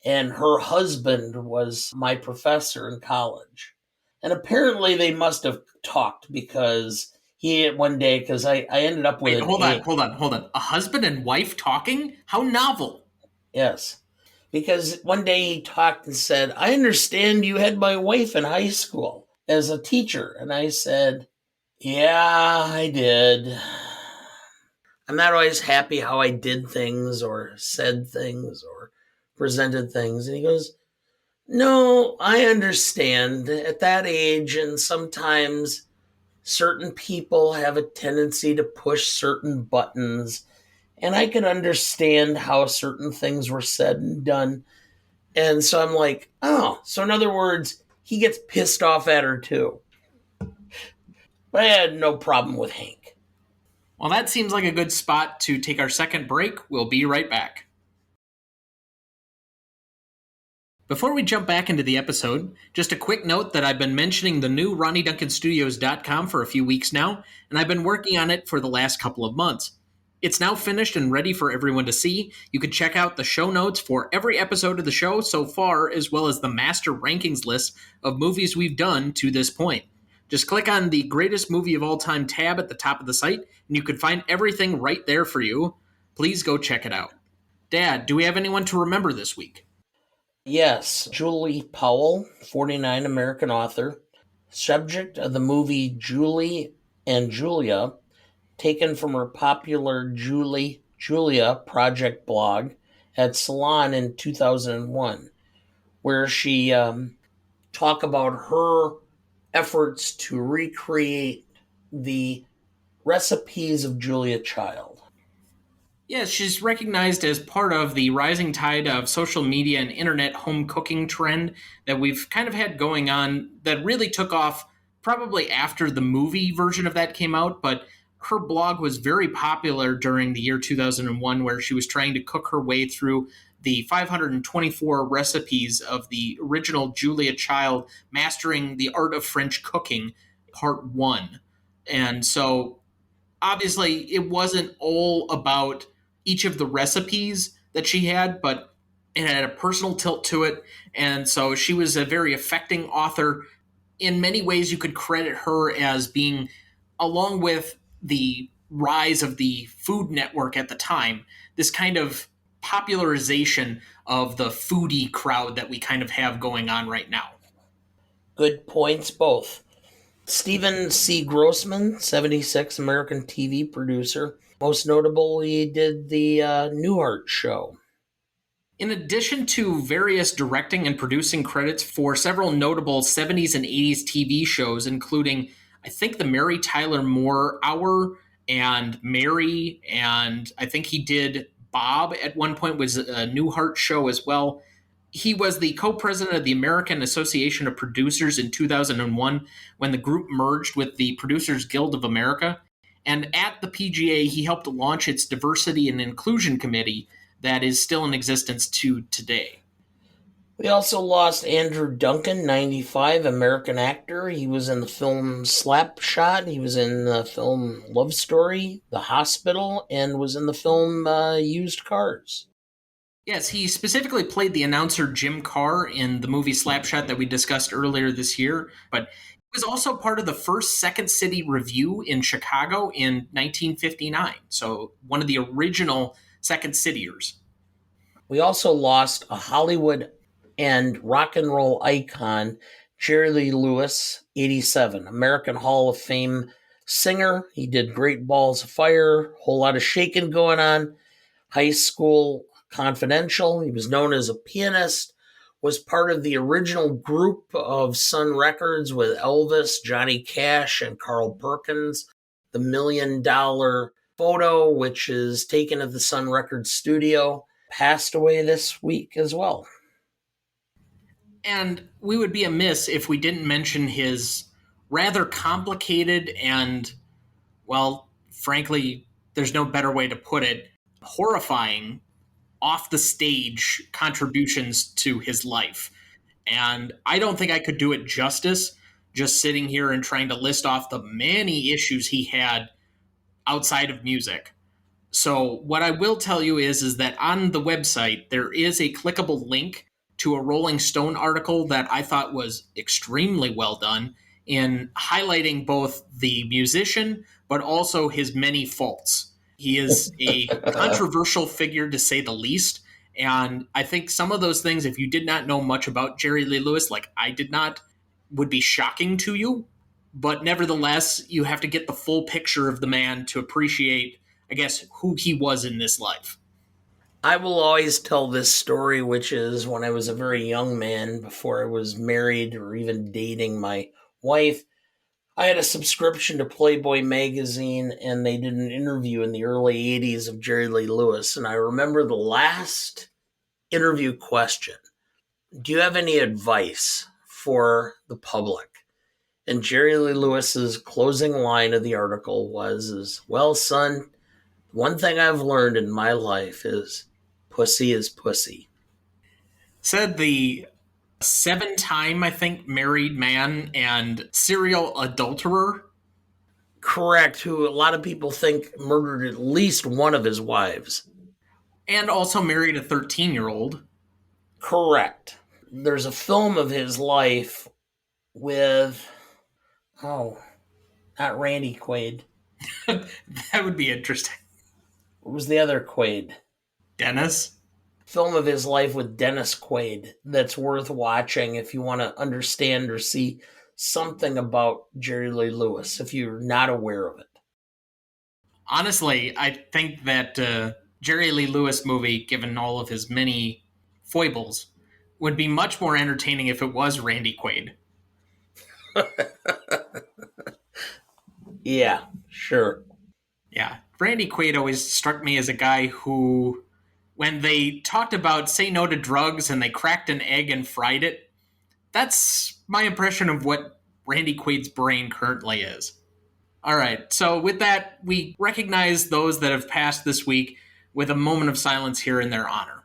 and her husband was my professor in college. And apparently they must have talked because he one day, because I ended up with Wait, hold on. A husband and wife talking? How novel. Yes. Because one day he talked and said, "I understand you had my wife in high school as a teacher." And I said, "Yeah, I did. I'm not always happy how I did things or said things or presented things." And he goes, "No, I understand at that age, and sometimes certain people have a tendency to push certain buttons, and I can understand how certain things were said and done." And so I'm like, oh, so in other words, he gets pissed off at her too. But I had no problem with Hank. Well, that seems like a good spot to take our second break. We'll be right back. Before we jump back into the episode, just a quick note that I've been mentioning the new RonnieDuncanStudios.com for a few weeks now, and I've been working on it for the last couple of months. It's now finished and ready for everyone to see. You can check out the show notes for every episode of the show so far, as well as the master rankings list of movies we've done to this point. Just click on the Greatest Movie of All Time tab at the top of the site, and you can find everything right there for you. Please go check it out. Dad, do we have anyone to remember this week? Yes, Julie Powell, 49, American author, subject of the movie Julie and Julia, taken from her popular Julia Project blog at Salon in 2001, where she talked about her efforts to recreate the recipes of Julia Child. Yes, she's recognized as part of the rising tide of social media and internet home cooking trend that we've kind of had going on that really took off probably after the movie version of that came out, but her blog was very popular during the year 2001, where she was trying to cook her way through the 524 recipes of the original Julia Child, Mastering the Art of French Cooking, Part 1. And so obviously it wasn't all about each of the recipes that she had, but it had a personal tilt to it. And so she was a very affecting author. In many ways, you could credit her as being, along with the rise of the Food Network at the time, this kind of popularization of the foodie crowd that we kind of have going on right now. Good points, both. Stephen C. Grossman, 76, American TV producer. Most notable, he did the Newhart Show. In addition to various directing and producing credits for several notable 70s and 80s TV shows, including, I think, the Mary Tyler Moore Hour and Mary, and I think he did Bob at one point, was a Newhart show as well. He was the co-president of the American Association of Producers in 2001 when the group merged with the Producers Guild of America. And at the PGA, he helped launch its Diversity and Inclusion Committee that is still in existence to today. We also lost Andrew Duncan, 95, American actor. He was in the film Slapshot. He was in the film Love Story, The Hospital, and was in the film Used Cars. Yes, he specifically played the announcer Jim Carr in the movie Slapshot that we discussed earlier this year, but he was also part of the first Second City Review in Chicago in 1959, so one of the original Second Cityers. We also lost a Hollywood and rock and roll icon, Jerry Lee Lewis, 87, American Hall of Fame singer. He did Great Balls of Fire, whole lot of shaking going on, High School Confidential. He was known as a pianist, was part of the original group of Sun Records with Elvis, Johnny Cash, and Carl Perkins. The $1 Million Photo, which is taken at the Sun Records studio, passed away this week as well. And we would be amiss if we didn't mention his rather complicated and, well, frankly, there's no better way to put it, horrifying off the stage contributions to his life. And I don't think I could do it justice just sitting here and trying to list off the many issues he had outside of music. So what I will tell you is that on the website, there is a clickable link to a Rolling Stone article that I thought was extremely well done in highlighting both the musician, but also his many faults. He is a controversial figure, to say the least. And I think some of those things, if you did not know much about Jerry Lee Lewis, like I did not, would be shocking to you. But nevertheless, you have to get the full picture of the man to appreciate, I guess, who he was in this life. I will always tell this story, which is when I was a very young man, before I was married or even dating my wife. I had a subscription to Playboy magazine, and they did an interview in the early 80s of Jerry Lee Lewis. And I remember the last interview question: do you have any advice for the public? And Jerry Lee Lewis's closing line of the article well, son, one thing I've learned in my life is pussy is pussy. Said the 7-time, I think, married man and serial adulterer. Correct, who a lot of people think murdered at least one of his wives. And also married a 13-year-old. Correct. There's a film of his life with, not Randy Quaid. That would be interesting. What was the other Quaid? Dennis? Film of his life with Dennis Quaid that's worth watching if you want to understand or see something about Jerry Lee Lewis, if you're not aware of it. Honestly, I think that Jerry Lee Lewis movie, given all of his many foibles, would be much more entertaining if it was Randy Quaid. Yeah, sure. Yeah, Randy Quaid always struck me as a guy who, when they talked about say no to drugs and they cracked an egg and fried it, that's my impression of what Randy Quaid's brain currently is. All right, so with that, we recognize those that have passed this week with a moment of silence here in their honor.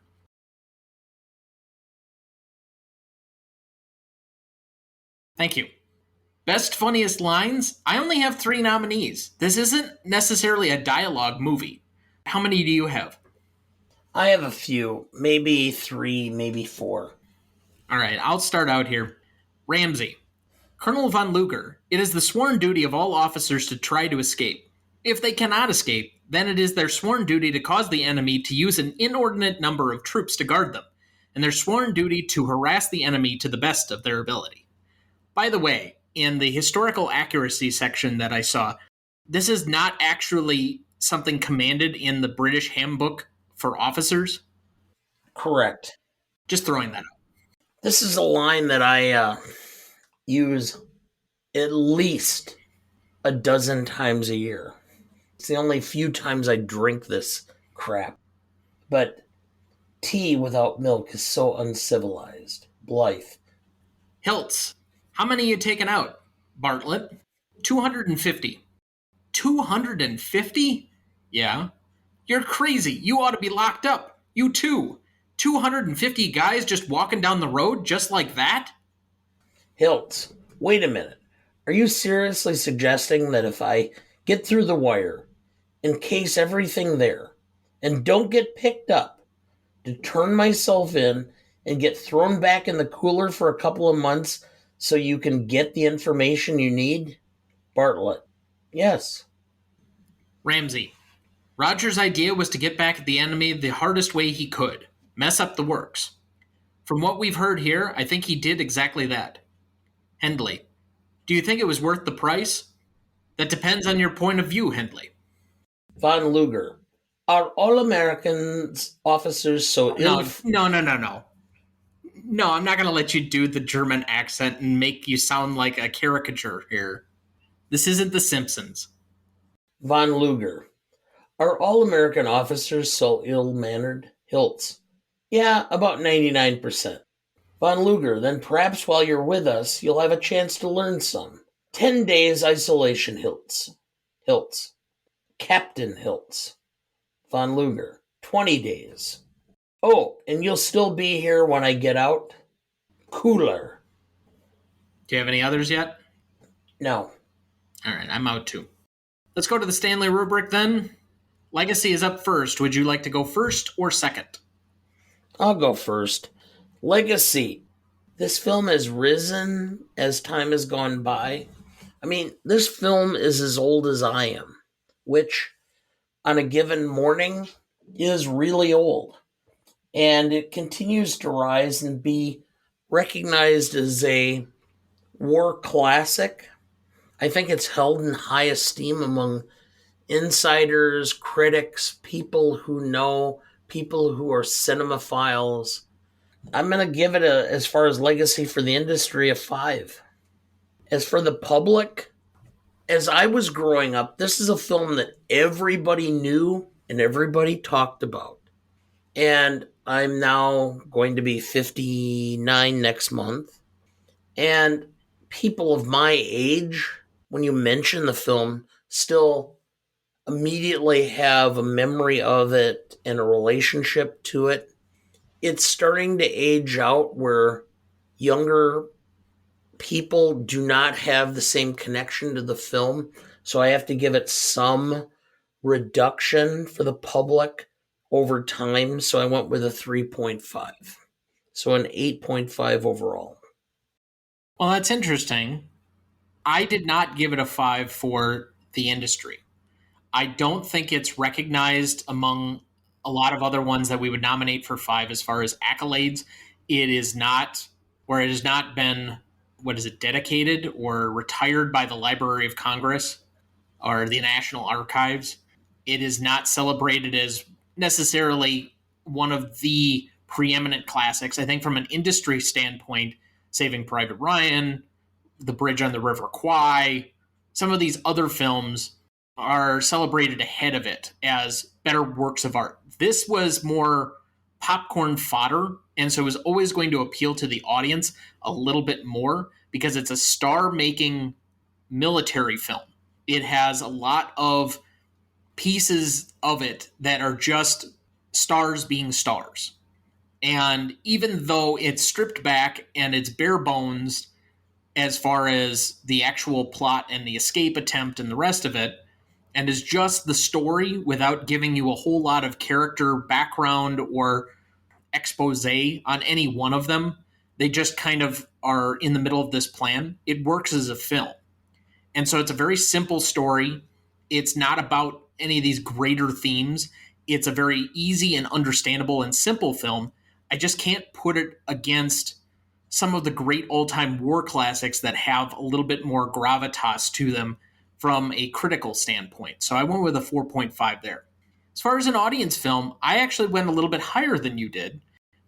Thank you. Best Funniest Lines? I only have 3 nominees. This isn't necessarily a dialogue movie. How many do you have? I have a few, maybe 3, maybe 4. All right, I'll start out here. Ramsey. Colonel von Luger, it is the sworn duty of all officers to try to escape. If they cannot escape, then it is their sworn duty to cause the enemy to use an inordinate number of troops to guard them, and their sworn duty to harass the enemy to the best of their ability. By the way, in the historical accuracy section that I saw, this is not actually something commanded in the British Handbook for Officers. Correct. Just throwing that out. This is a line that I use at least a dozen times a year. It's the only few times I drink this crap. But tea without milk is so uncivilized. Blythe. Hilts. How many you taken out? Bartlett. 250. 250? Yeah. You're crazy. You ought to be locked up. You too. 250 guys just walking down the road just like that? Hilts. Wait a minute. Are you seriously suggesting that if I get through the wire, encase everything there, and don't get picked up, to turn myself in and get thrown back in the cooler for a couple of months so you can get the information you need? Bartlett. Yes. Ramsey. Roger's idea was to get back at the enemy the hardest way he could. Mess up the works. From what we've heard here, I think he did exactly that. Hendley. Do you think it was worth the price? That depends on your point of view, Hendley. Von Luger. Are all Americans officers so ill? No. No, I'm not going to let you do the German accent and make you sound like a caricature here. This isn't The Simpsons. Von Luger. Are all American officers so ill-mannered? Hilts. Yeah, about 99%. Von Luger, then perhaps while you're with us, you'll have a chance to learn some. 10 days isolation, Hilts. Hilts. Captain Hilts. Von Luger. 20 days. Oh, and you'll still be here when I get out? Cooler. Do you have any others yet? No. All right, I'm out too. Let's go to the Stanley rubric then. Legacy is up first. Would you like to go first or second? I'll go first. Legacy. This film has risen as time has gone by. I mean, this film is as old as I am, which on a given morning is really old. And it continues to rise and be recognized as a war classic. I think it's held in high esteem among insiders, critics, people who know, people who are cinemaphiles. I'm going to give it, as far as legacy for the industry, a 5. As for the public, as I was growing up, this is a film that everybody knew and everybody talked about. And I'm now going to be 59 next month. And people of my age, when you mention the film, still immediately have a memory of it and a relationship to it. It's starting to age out where younger people do not have the same connection to the film. So I have to give it some reduction for the public over time. So I went with a 3.5. So an 8.5 overall. Well, that's interesting. I did not give it a 5 for the industry. I don't think it's recognized among a lot of other ones that we would nominate for 5 as far as accolades. It is not, or it has not been, what is it, dedicated or retired by the Library of Congress or the National Archives. It is not celebrated as necessarily one of the preeminent classics. I think from an industry standpoint, Saving Private Ryan, The Bridge on the River Kwai, some of these other films are celebrated ahead of it as better works of art. This was more popcorn fodder, and so it was always going to appeal to the audience a little bit more because it's a star-making military film. It has a lot of pieces of it that are just stars being stars. And even though it's stripped back and it's bare bones as far as the actual plot and the escape attempt and the rest of it, and is just the story without giving you a whole lot of character background or expose on any one of them, they just kind of are in the middle of this plan. It works as a film. And so it's a very simple story. It's not about any of these greater themes. It's a very easy and understandable and simple film. I just can't put it against some of the great old-time war classics that have a little bit more gravitas to them from a critical standpoint. So I went with a 4.5 there. As far as an audience film, I actually went a little bit higher than you did.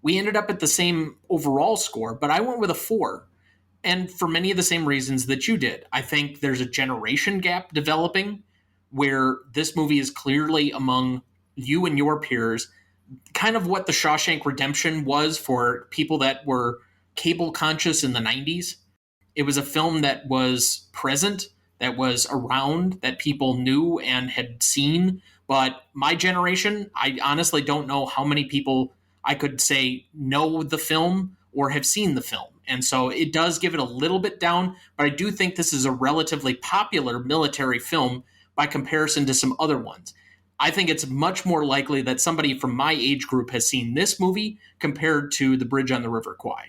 We ended up at the same overall score, but I went with a 4. And for many of the same reasons that you did. I think there's a generation gap developing where this movie is clearly among you and your peers, kind of what the Shawshank Redemption was for people that were cable conscious in the 90s. It was a film that was present, that was around, that people knew and had seen. But my generation, I honestly don't know how many people I could say know the film or have seen the film. And so it does give it a little bit down, but I do think this is a relatively popular military film by comparison to some other ones. I think it's much more likely that somebody from my age group has seen this movie compared to The Bridge on the River Kwai.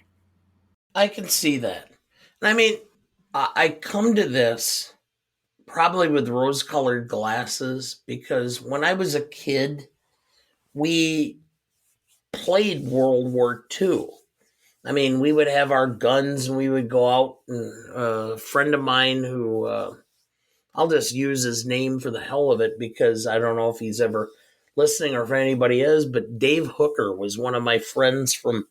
I can see that. And I mean, I come to this probably with rose-colored glasses because when I was a kid, we played World War II. I mean, we would have our guns and we would go out, and a friend of mine who, I'll just use his name for the hell of it because I don't know if he's ever listening or if anybody is, but Dave Hooker was one of my friends from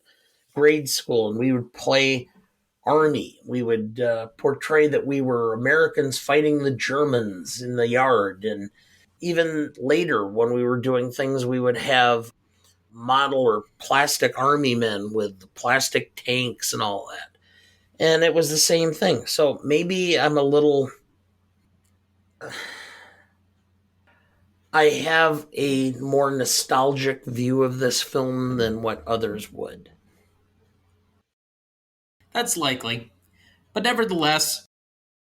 grade school, and we would play Army. We would portray that we were Americans fighting the Germans in the yard. And even later, when we were doing things, we would have model or plastic army men with plastic tanks and all that. And it was the same thing. So maybe I'm a little... I have a more nostalgic view of this film than what others would. That's likely. But nevertheless,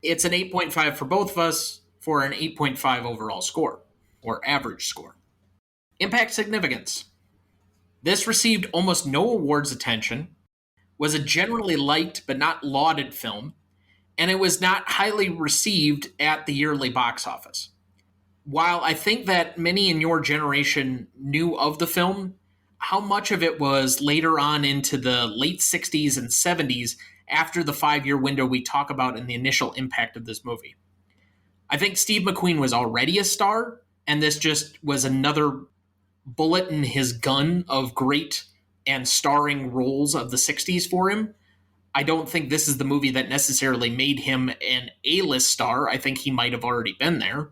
it's an 8.5 for both of us for an 8.5 overall score, or average score. Impact significance. This received almost no awards attention, was a generally liked but not lauded film, and it was not highly received at the yearly box office. While I think that many in your generation knew of the film, how much of it was later on into the late 60s and 70s after the 5-year window we talk about in the initial impact of this movie? I think Steve McQueen was already a star, and this just was another bullet in his gun of great and starring roles of the 60s for him. I don't think this is the movie that necessarily made him an A-list star. I think he might have already been there.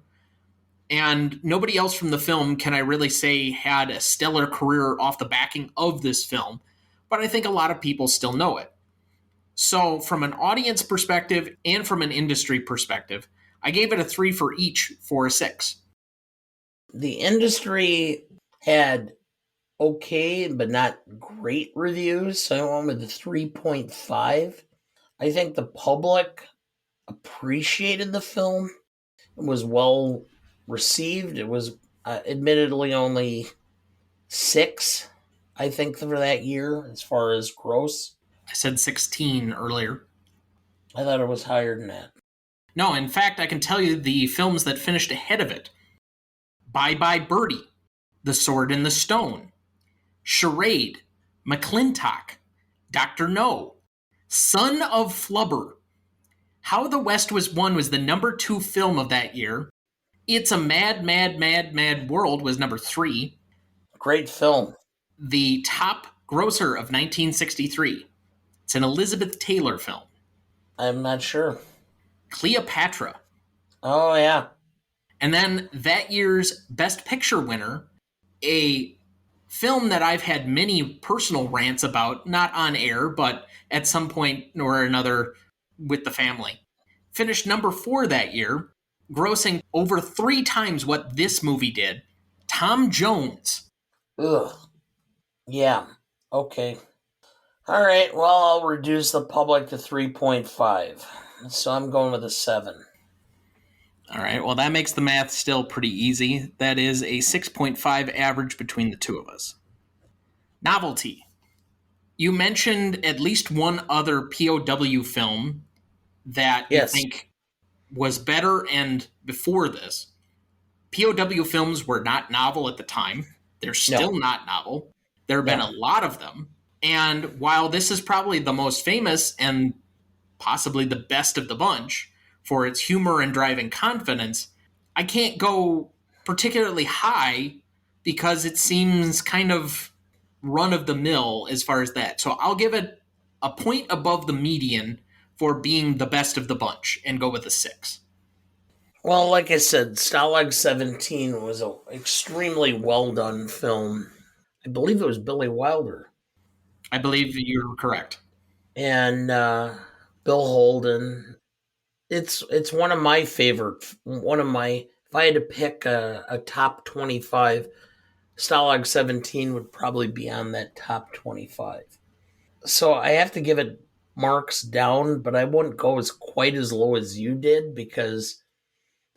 And nobody else from the film can I really say had a stellar career off the backing of this film, but I think a lot of people still know it. So, from an audience perspective and from an industry perspective, I gave it a 3 for each for a 6. The industry had okay, but not great reviews, so I went with a 3.5. I think the public appreciated the film. It was well received. It was admittedly only 6, I think, for that year as far as gross. I said 16 earlier. I thought it was higher than that. No, in fact, I can tell you the films that finished ahead of it. Bye Bye Birdie, The Sword in the Stone, Charade, McClintock, Dr. No, Son of Flubber, How the West Was Won was the number 2 film of that year. It's a Mad, Mad, Mad, Mad World was number 3. Great film. The top grosser of 1963. It's an Elizabeth Taylor film. I'm not sure. Cleopatra. Oh, yeah. And then that year's Best Picture winner, a film that I've had many personal rants about, not on air, but at some point or another with the family. Finished number 4 that year, grossing over 3 times what this movie did. Tom Jones. Ugh. Yeah. Okay. All right. Well, I'll reduce the public to 3.5. So I'm going with a 7. All right. Well, that makes the math still pretty easy. That is a 6.5 average between the two of us. Novelty. You mentioned at least one other POW film that Yes. you think was better and before this. POW films were not novel at the time. They're still not novel. There have been a lot of them. And while this is probably the most famous and possibly the best of the bunch for its humor and driving confidence, I can't go particularly high because it seems kind of run of the mill as far as that. So I'll give it a point above the median for being the best of the bunch and go with a 6. Well, like I said, Stalag 17 was an extremely well done film. I believe it was Billy Wilder. I believe you're correct. And Bill Holden. It's one of my favorite. If I had to pick a top 25, Stalag 17 would probably be on that top 25. So I have to give it marks down, but I wouldn't go quite as low as you did because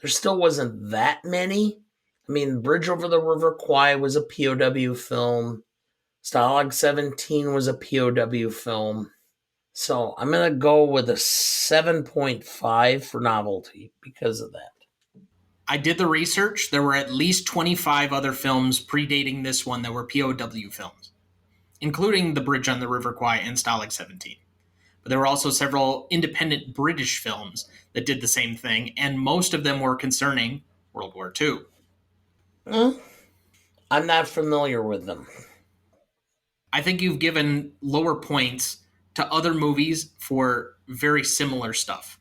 there still wasn't that many. I mean, Bridge Over the River Kwai was a POW film. Stalag 17 was a POW film. So I'm going to go with a 7.5 for novelty because of that. I did the research. There were at least 25 other films predating this one that were POW films, including The Bridge on the River Kwai and Stalag 17. But there were also several independent British films that did the same thing, and most of them were concerning World War II. I'm not familiar with them. I think you've given lower points to other movies for very similar stuff.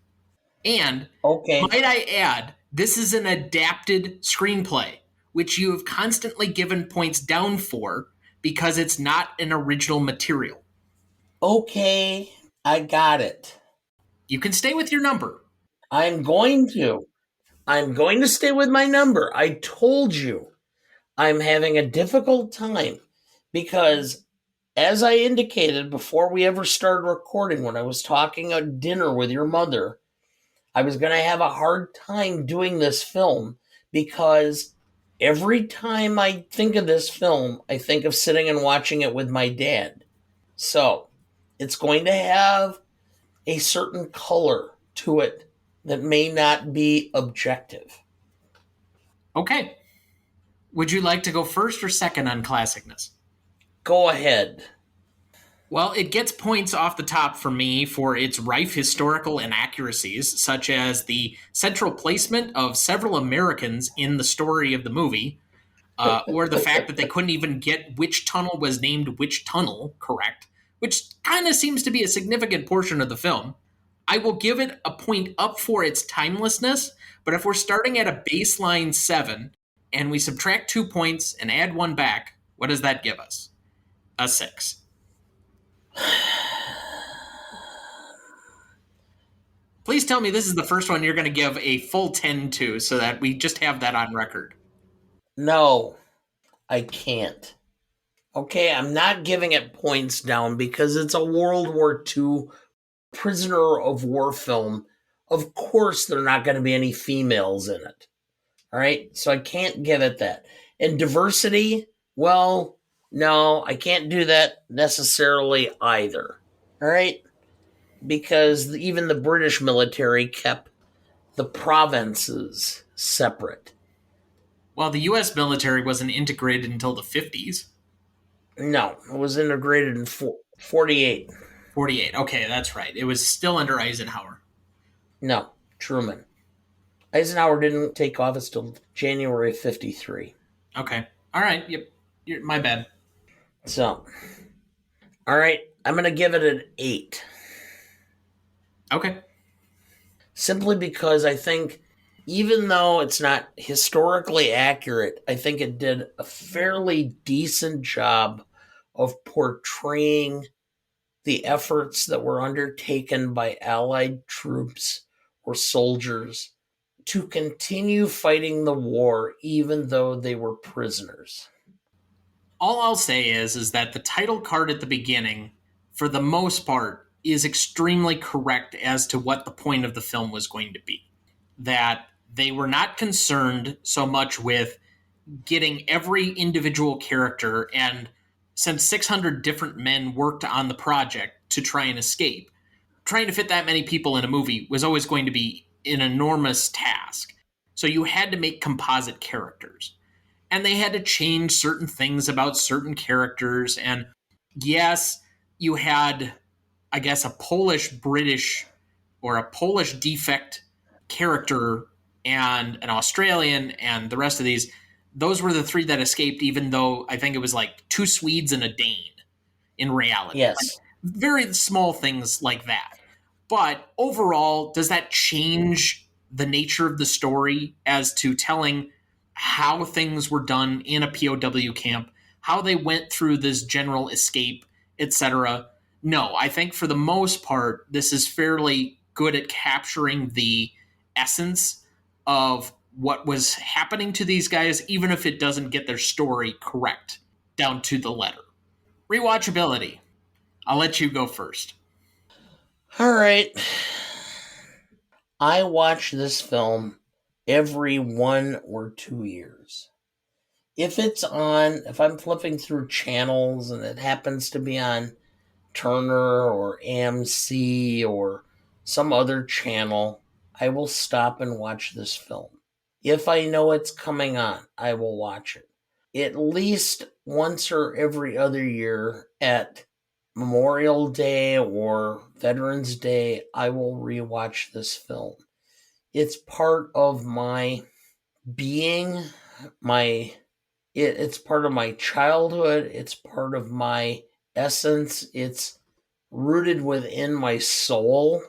And might I add, this is an adapted screenplay, which you have constantly given points down for because it's not an original material. Okay, I got it. You can stay with your number. I'm going to stay with my number. I told you I'm having a difficult time because, as I indicated before we ever started recording, when I was talking at dinner with your mother, I was going to have a hard time doing this film because every time I think of this film, I think of sitting and watching it with my dad. So it's going to have a certain color to it that may not be objective. Okay. Would you like to go first or second on classicness? Go ahead. Well, it gets points off the top for me for its rife historical inaccuracies, such as the central placement of several Americans in the story of the movie, or the fact that they couldn't even get which tunnel was named which tunnel correct, which kind of seems to be a significant portion of the film. I will give it a point up for its timelessness, but if we're starting at a baseline 7 and we subtract 2 points and add 1 back, what does that give us? A 6. Please tell me this is the first one you're going to give a full 10 to so that we just have that on record. No, I can't. Okay, I'm not giving it points down because it's a World War II prisoner of war film. Of course, there are not going to be any females in it. All right, so I can't give it that. And diversity, well, no, I can't do that necessarily either. All right, because even the British military kept the provinces separate. Well, the U.S. military wasn't integrated until the 50s. No, it was integrated in 48. 48. Okay, that's right. It was still under Eisenhower. No, Truman. Eisenhower didn't take office till January 53. Okay. All right. Yep. My bad. So, all right, I'm going to give it an 8. Okay. Simply because I think, even though it's not historically accurate, I think it did a fairly decent job of portraying the efforts that were undertaken by Allied troops or soldiers to continue fighting the war even though they were prisoners. All I'll say is that the title card at the beginning, for the most part, is extremely correct as to what the point of the film was going to be. That they were not concerned so much with getting every individual character, and since 600 different men worked on the project to try and escape, trying to fit that many people in a movie was always going to be an enormous task. So you had to make composite characters. And they had to change certain things about certain characters. And yes, you had, I guess, a Polish British or a Polish defect character and an Australian and the rest of these. Those were the 3 that escaped, even though I think it was like 2 Swedes and a Dane in reality. Yes. Like, very small things like that. But overall, does that change the nature of the story as to telling how things were done in a POW camp, how they went through this general escape, etc.? No, I think for the most part, this is fairly good at capturing the essence of what was happening to these guys, even if it doesn't get their story correct down to the letter. Rewatchability. I'll let you go first. All right. I watch this film every 1 or 2 years. If I'm flipping through channels and it happens to be on Turner or AMC or some other channel, I will stop and watch this film. If I know it's coming on, I will watch it. At least once or every other year at Memorial Day or Veterans Day, I will rewatch this film. It's part of my being, it's part of my childhood, it's part of my essence, it's rooted within my soul.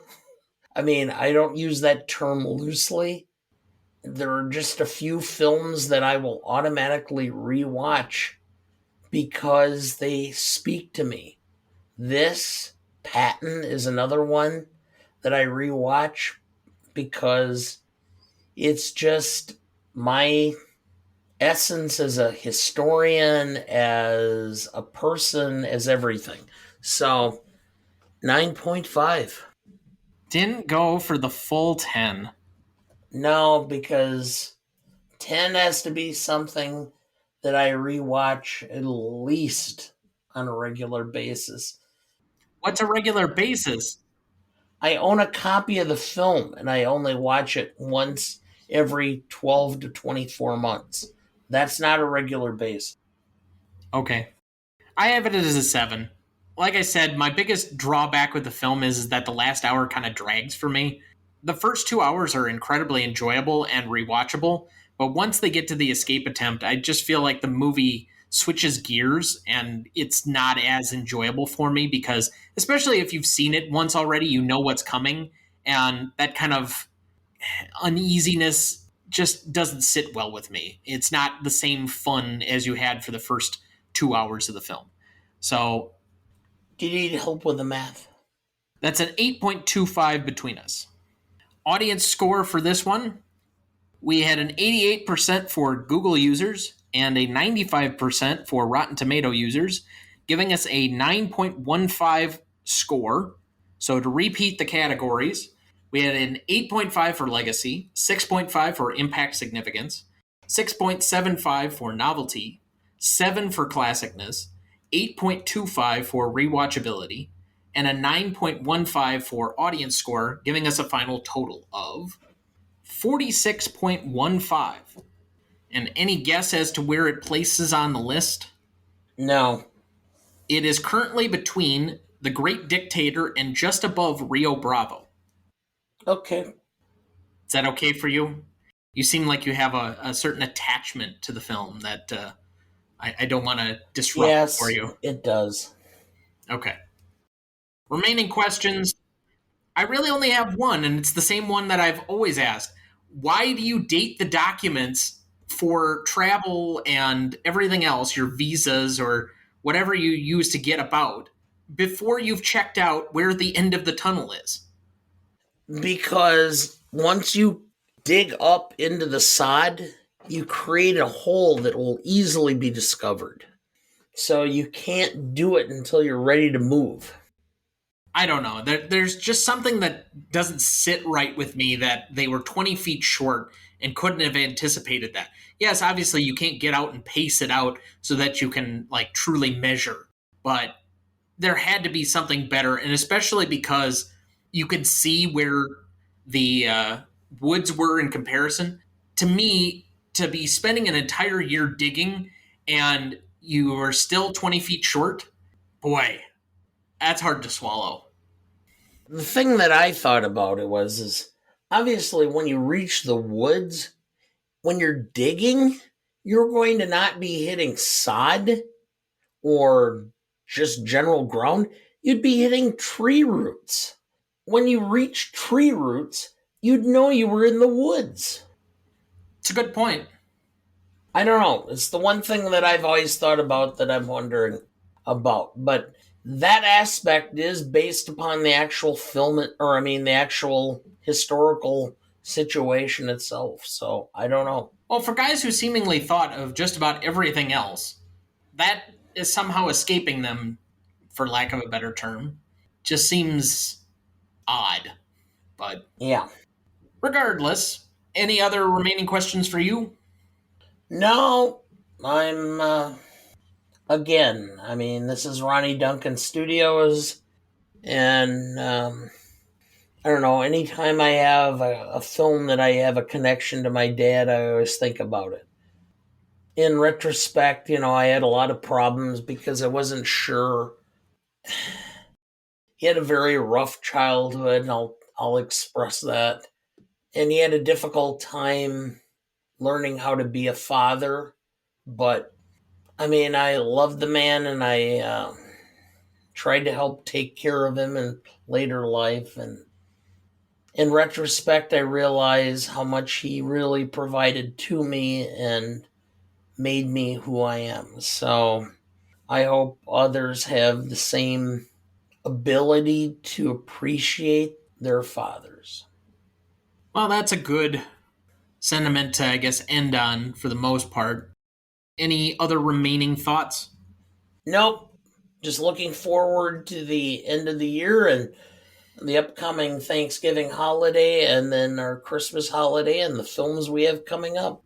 I mean, I don't use that term loosely. There are just a few films that I will automatically rewatch because they speak to me. This, Patton, is another one that I rewatch because it's just my essence as a historian, as a person, as everything. So, 9.5. Didn't go for the full 10. No, because 10 has to be something that I rewatch at least on a regular basis. What's a regular basis? I own a copy of the film and I only watch it once every 12 to 24 months. That's not a regular basis. Okay. I have it as a 7. Like I said, my biggest drawback with the film is that the last hour kind of drags for me. The first 2 hours are incredibly enjoyable and rewatchable, but once they get to the escape attempt, I just feel like the movie switches gears and it's not as enjoyable for me because, especially if you've seen it once already, you know what's coming, and that kind of uneasiness just doesn't sit well with me. It's not the same fun as you had for the first 2 hours of the film. So, Do you need help with the math? that's an 8.25 between us. Audience score for this one, we had an 88% for Google users and a 95% for Rotten Tomato users, giving us a 9.15 score. So to repeat the categories, we had an 8.5 for legacy, 6.5 for impact significance, 6.75 for novelty, 7 for classicness, 8.25 for rewatchability, and a 9.15 for audience score, giving us a final total of 46.15. And any guess as to where it places on the list? No. It is currently between The Great Dictator and just above Rio Bravo. Okay. Is that okay for you? You seem like you have a certain attachment to the film that I don't want to disrupt for you. Yes, it does. Okay. Remaining questions. I really only have one, and it's the same one that I've always asked. Why do you date the documents for travel and everything else, your visas or whatever you use to get about, before you've checked out where the end of the tunnel is? Because once you dig up into the sod, you create a hole that will easily be discovered. So you can't do it until you're ready to move. I don't know. There's just something that doesn't sit right with me that they were 20 feet short and couldn't have anticipated that. Yes, obviously you can't get out and pace it out so that you can like truly measure, but there had to be something better, and especially because you could see where the woods were in comparison. To me, to be spending an entire year digging and you are still 20 feet short, boy, that's hard to swallow. The thing that I thought about it is obviously when you reach the woods, when you're digging, you're going to not be hitting sod or just general ground. You'd be hitting tree roots. When you reach tree roots, you'd know you were in the woods. It's a good point. I don't know. It's the one thing that I've always thought about that I'm wondering about. But that aspect is based upon the actual film, the actual historical situation itself. So I don't know. Well, for guys who seemingly thought of just about everything else, that is somehow escaping them, for lack of a better term. Just seems odd. But Yeah. regardless, any other remaining questions for you? No, again, this is Ronnie Duncan Studios, and I don't know, anytime I have a film that I have a connection to my dad, I always think about it. In retrospect, I had a lot of problems because I wasn't sure. He had a very rough childhood, and I'll express that. And he had a difficult time learning how to be a father, but I loved the man, and I tried to help take care of him in later life. And in retrospect, I realize how much he really provided to me and made me who I am. So I hope others have the same ability to appreciate their fathers. Well, that's a good sentiment to, I guess, end on for the most part. Any other remaining thoughts? Nope. Just looking forward to the end of the year and the upcoming Thanksgiving holiday and then our Christmas holiday and the films we have coming up.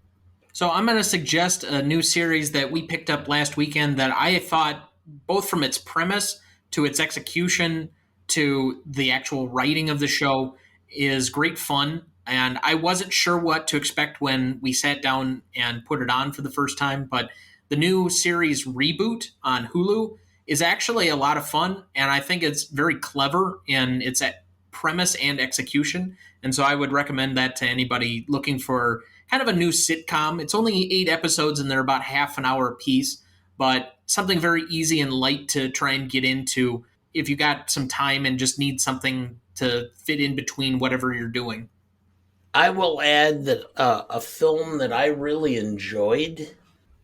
So I'm going to suggest a new series that we picked up last weekend that I thought, both from its premise to its execution to the actual writing of the show, is great fun. And I wasn't sure what to expect when we sat down and put it on for the first time, but the new series Reboot on Hulu is actually a lot of fun, and I think it's very clever in its premise and execution. And so I would recommend that to anybody looking for kind of a new sitcom. It's only 8 episodes, and they're about half an hour apiece, but something very easy and light to try and get into if you got some time and just need something to fit in between whatever you're doing. I will add that a film that I really enjoyed,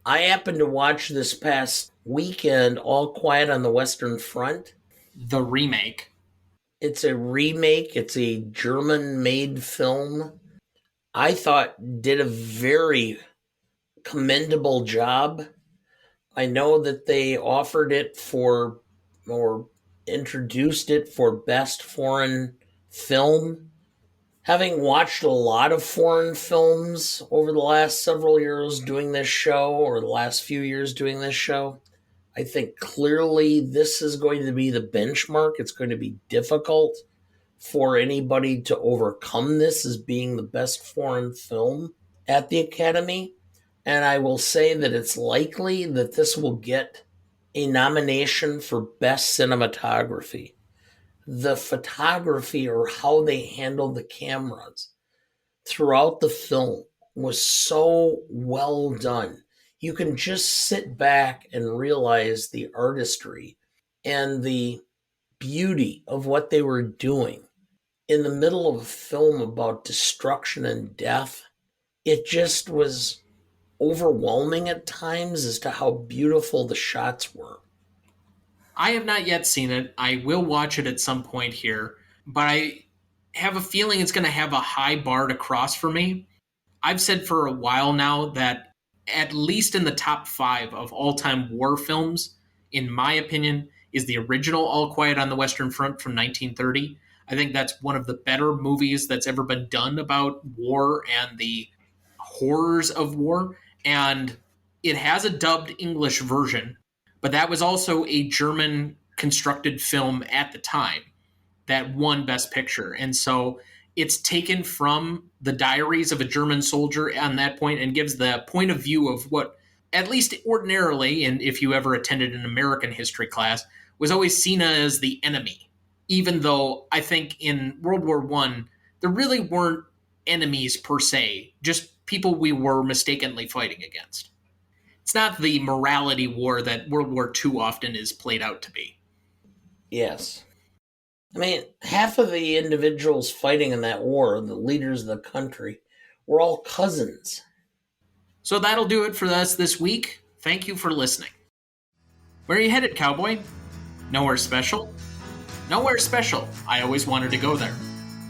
I happened to watch this past weekend, All Quiet on the Western Front. The remake. It's a remake. It's a German-made film. I thought did a very commendable job. I know that they offered it for, or introduced it for best foreign film. Having watched a lot of foreign films over the last several years doing this show, or the last few years doing this show, I think clearly this is going to be the benchmark. It's going to be difficult for anybody to overcome this as being the best foreign film at the Academy. And I will say that it's likely that this will get a nomination for Best Cinematography. The photography, or how they handled the cameras throughout the film, was so well done. You can just sit back and realize the artistry and the beauty of what they were doing in the middle of a film about destruction and death. It just was overwhelming at times as to how beautiful the shots were. I have not yet seen it. I will watch it at some point here, but I have a feeling it's going to have a high bar to cross for me. I've said for a while now that at least in the top 5 of all-time war films, in my opinion, is the original All Quiet on the Western Front from 1930. I think that's one of the better movies that's ever been done about war and the horrors of war. And it has a dubbed English version, but that was also a German constructed film at the time that won Best Picture. And so it's taken from the diaries of a German soldier on that point and gives the point of view of what, at least ordinarily, and if you ever attended an American history class, was always seen as the enemy. Even though I think in World War I, there really weren't enemies per se, just people we were mistakenly fighting against. It's not the morality war that World War II often is played out to be. Yes. I mean, half of the individuals fighting in that war, the leaders of the country, were all cousins. So that'll do it for us this week. Thank you for listening. Where are you headed, cowboy? Nowhere special? Nowhere special. I always wanted to go there.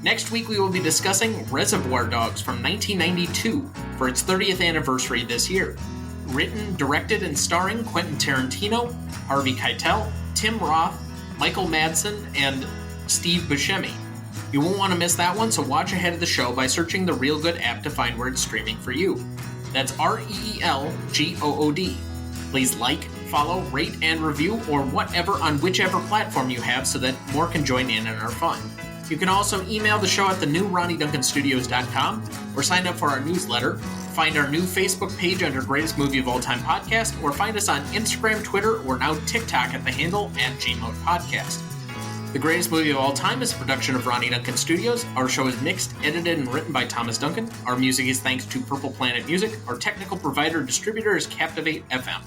Next week we will be discussing Reservoir Dogs from 1992 for its 30th anniversary this year. Written, directed, and starring Quentin Tarantino, Harvey Keitel, Tim Roth, Michael Madsen, and Steve Buscemi. You won't want to miss that one, so watch ahead of the show by searching the Real Good app to find where it's streaming for you. That's REELGOOD. Please like, follow, rate, and review, or whatever on whichever platform you have so that more can join in our fun. You can also email the show at thenewRonnieduncanstudios.com or sign up for our newsletter, find our new Facebook page under Greatest Movie of All Time Podcast, or find us on Instagram, Twitter, or now TikTok at the handle @GModePodcast. The Greatest Movie of All Time is a production of Ronnie Duncan Studios. Our show is mixed, edited, and written by Thomas Duncan. Our music is thanks to Purple Planet Music. Our technical provider and distributor is Captivate FM.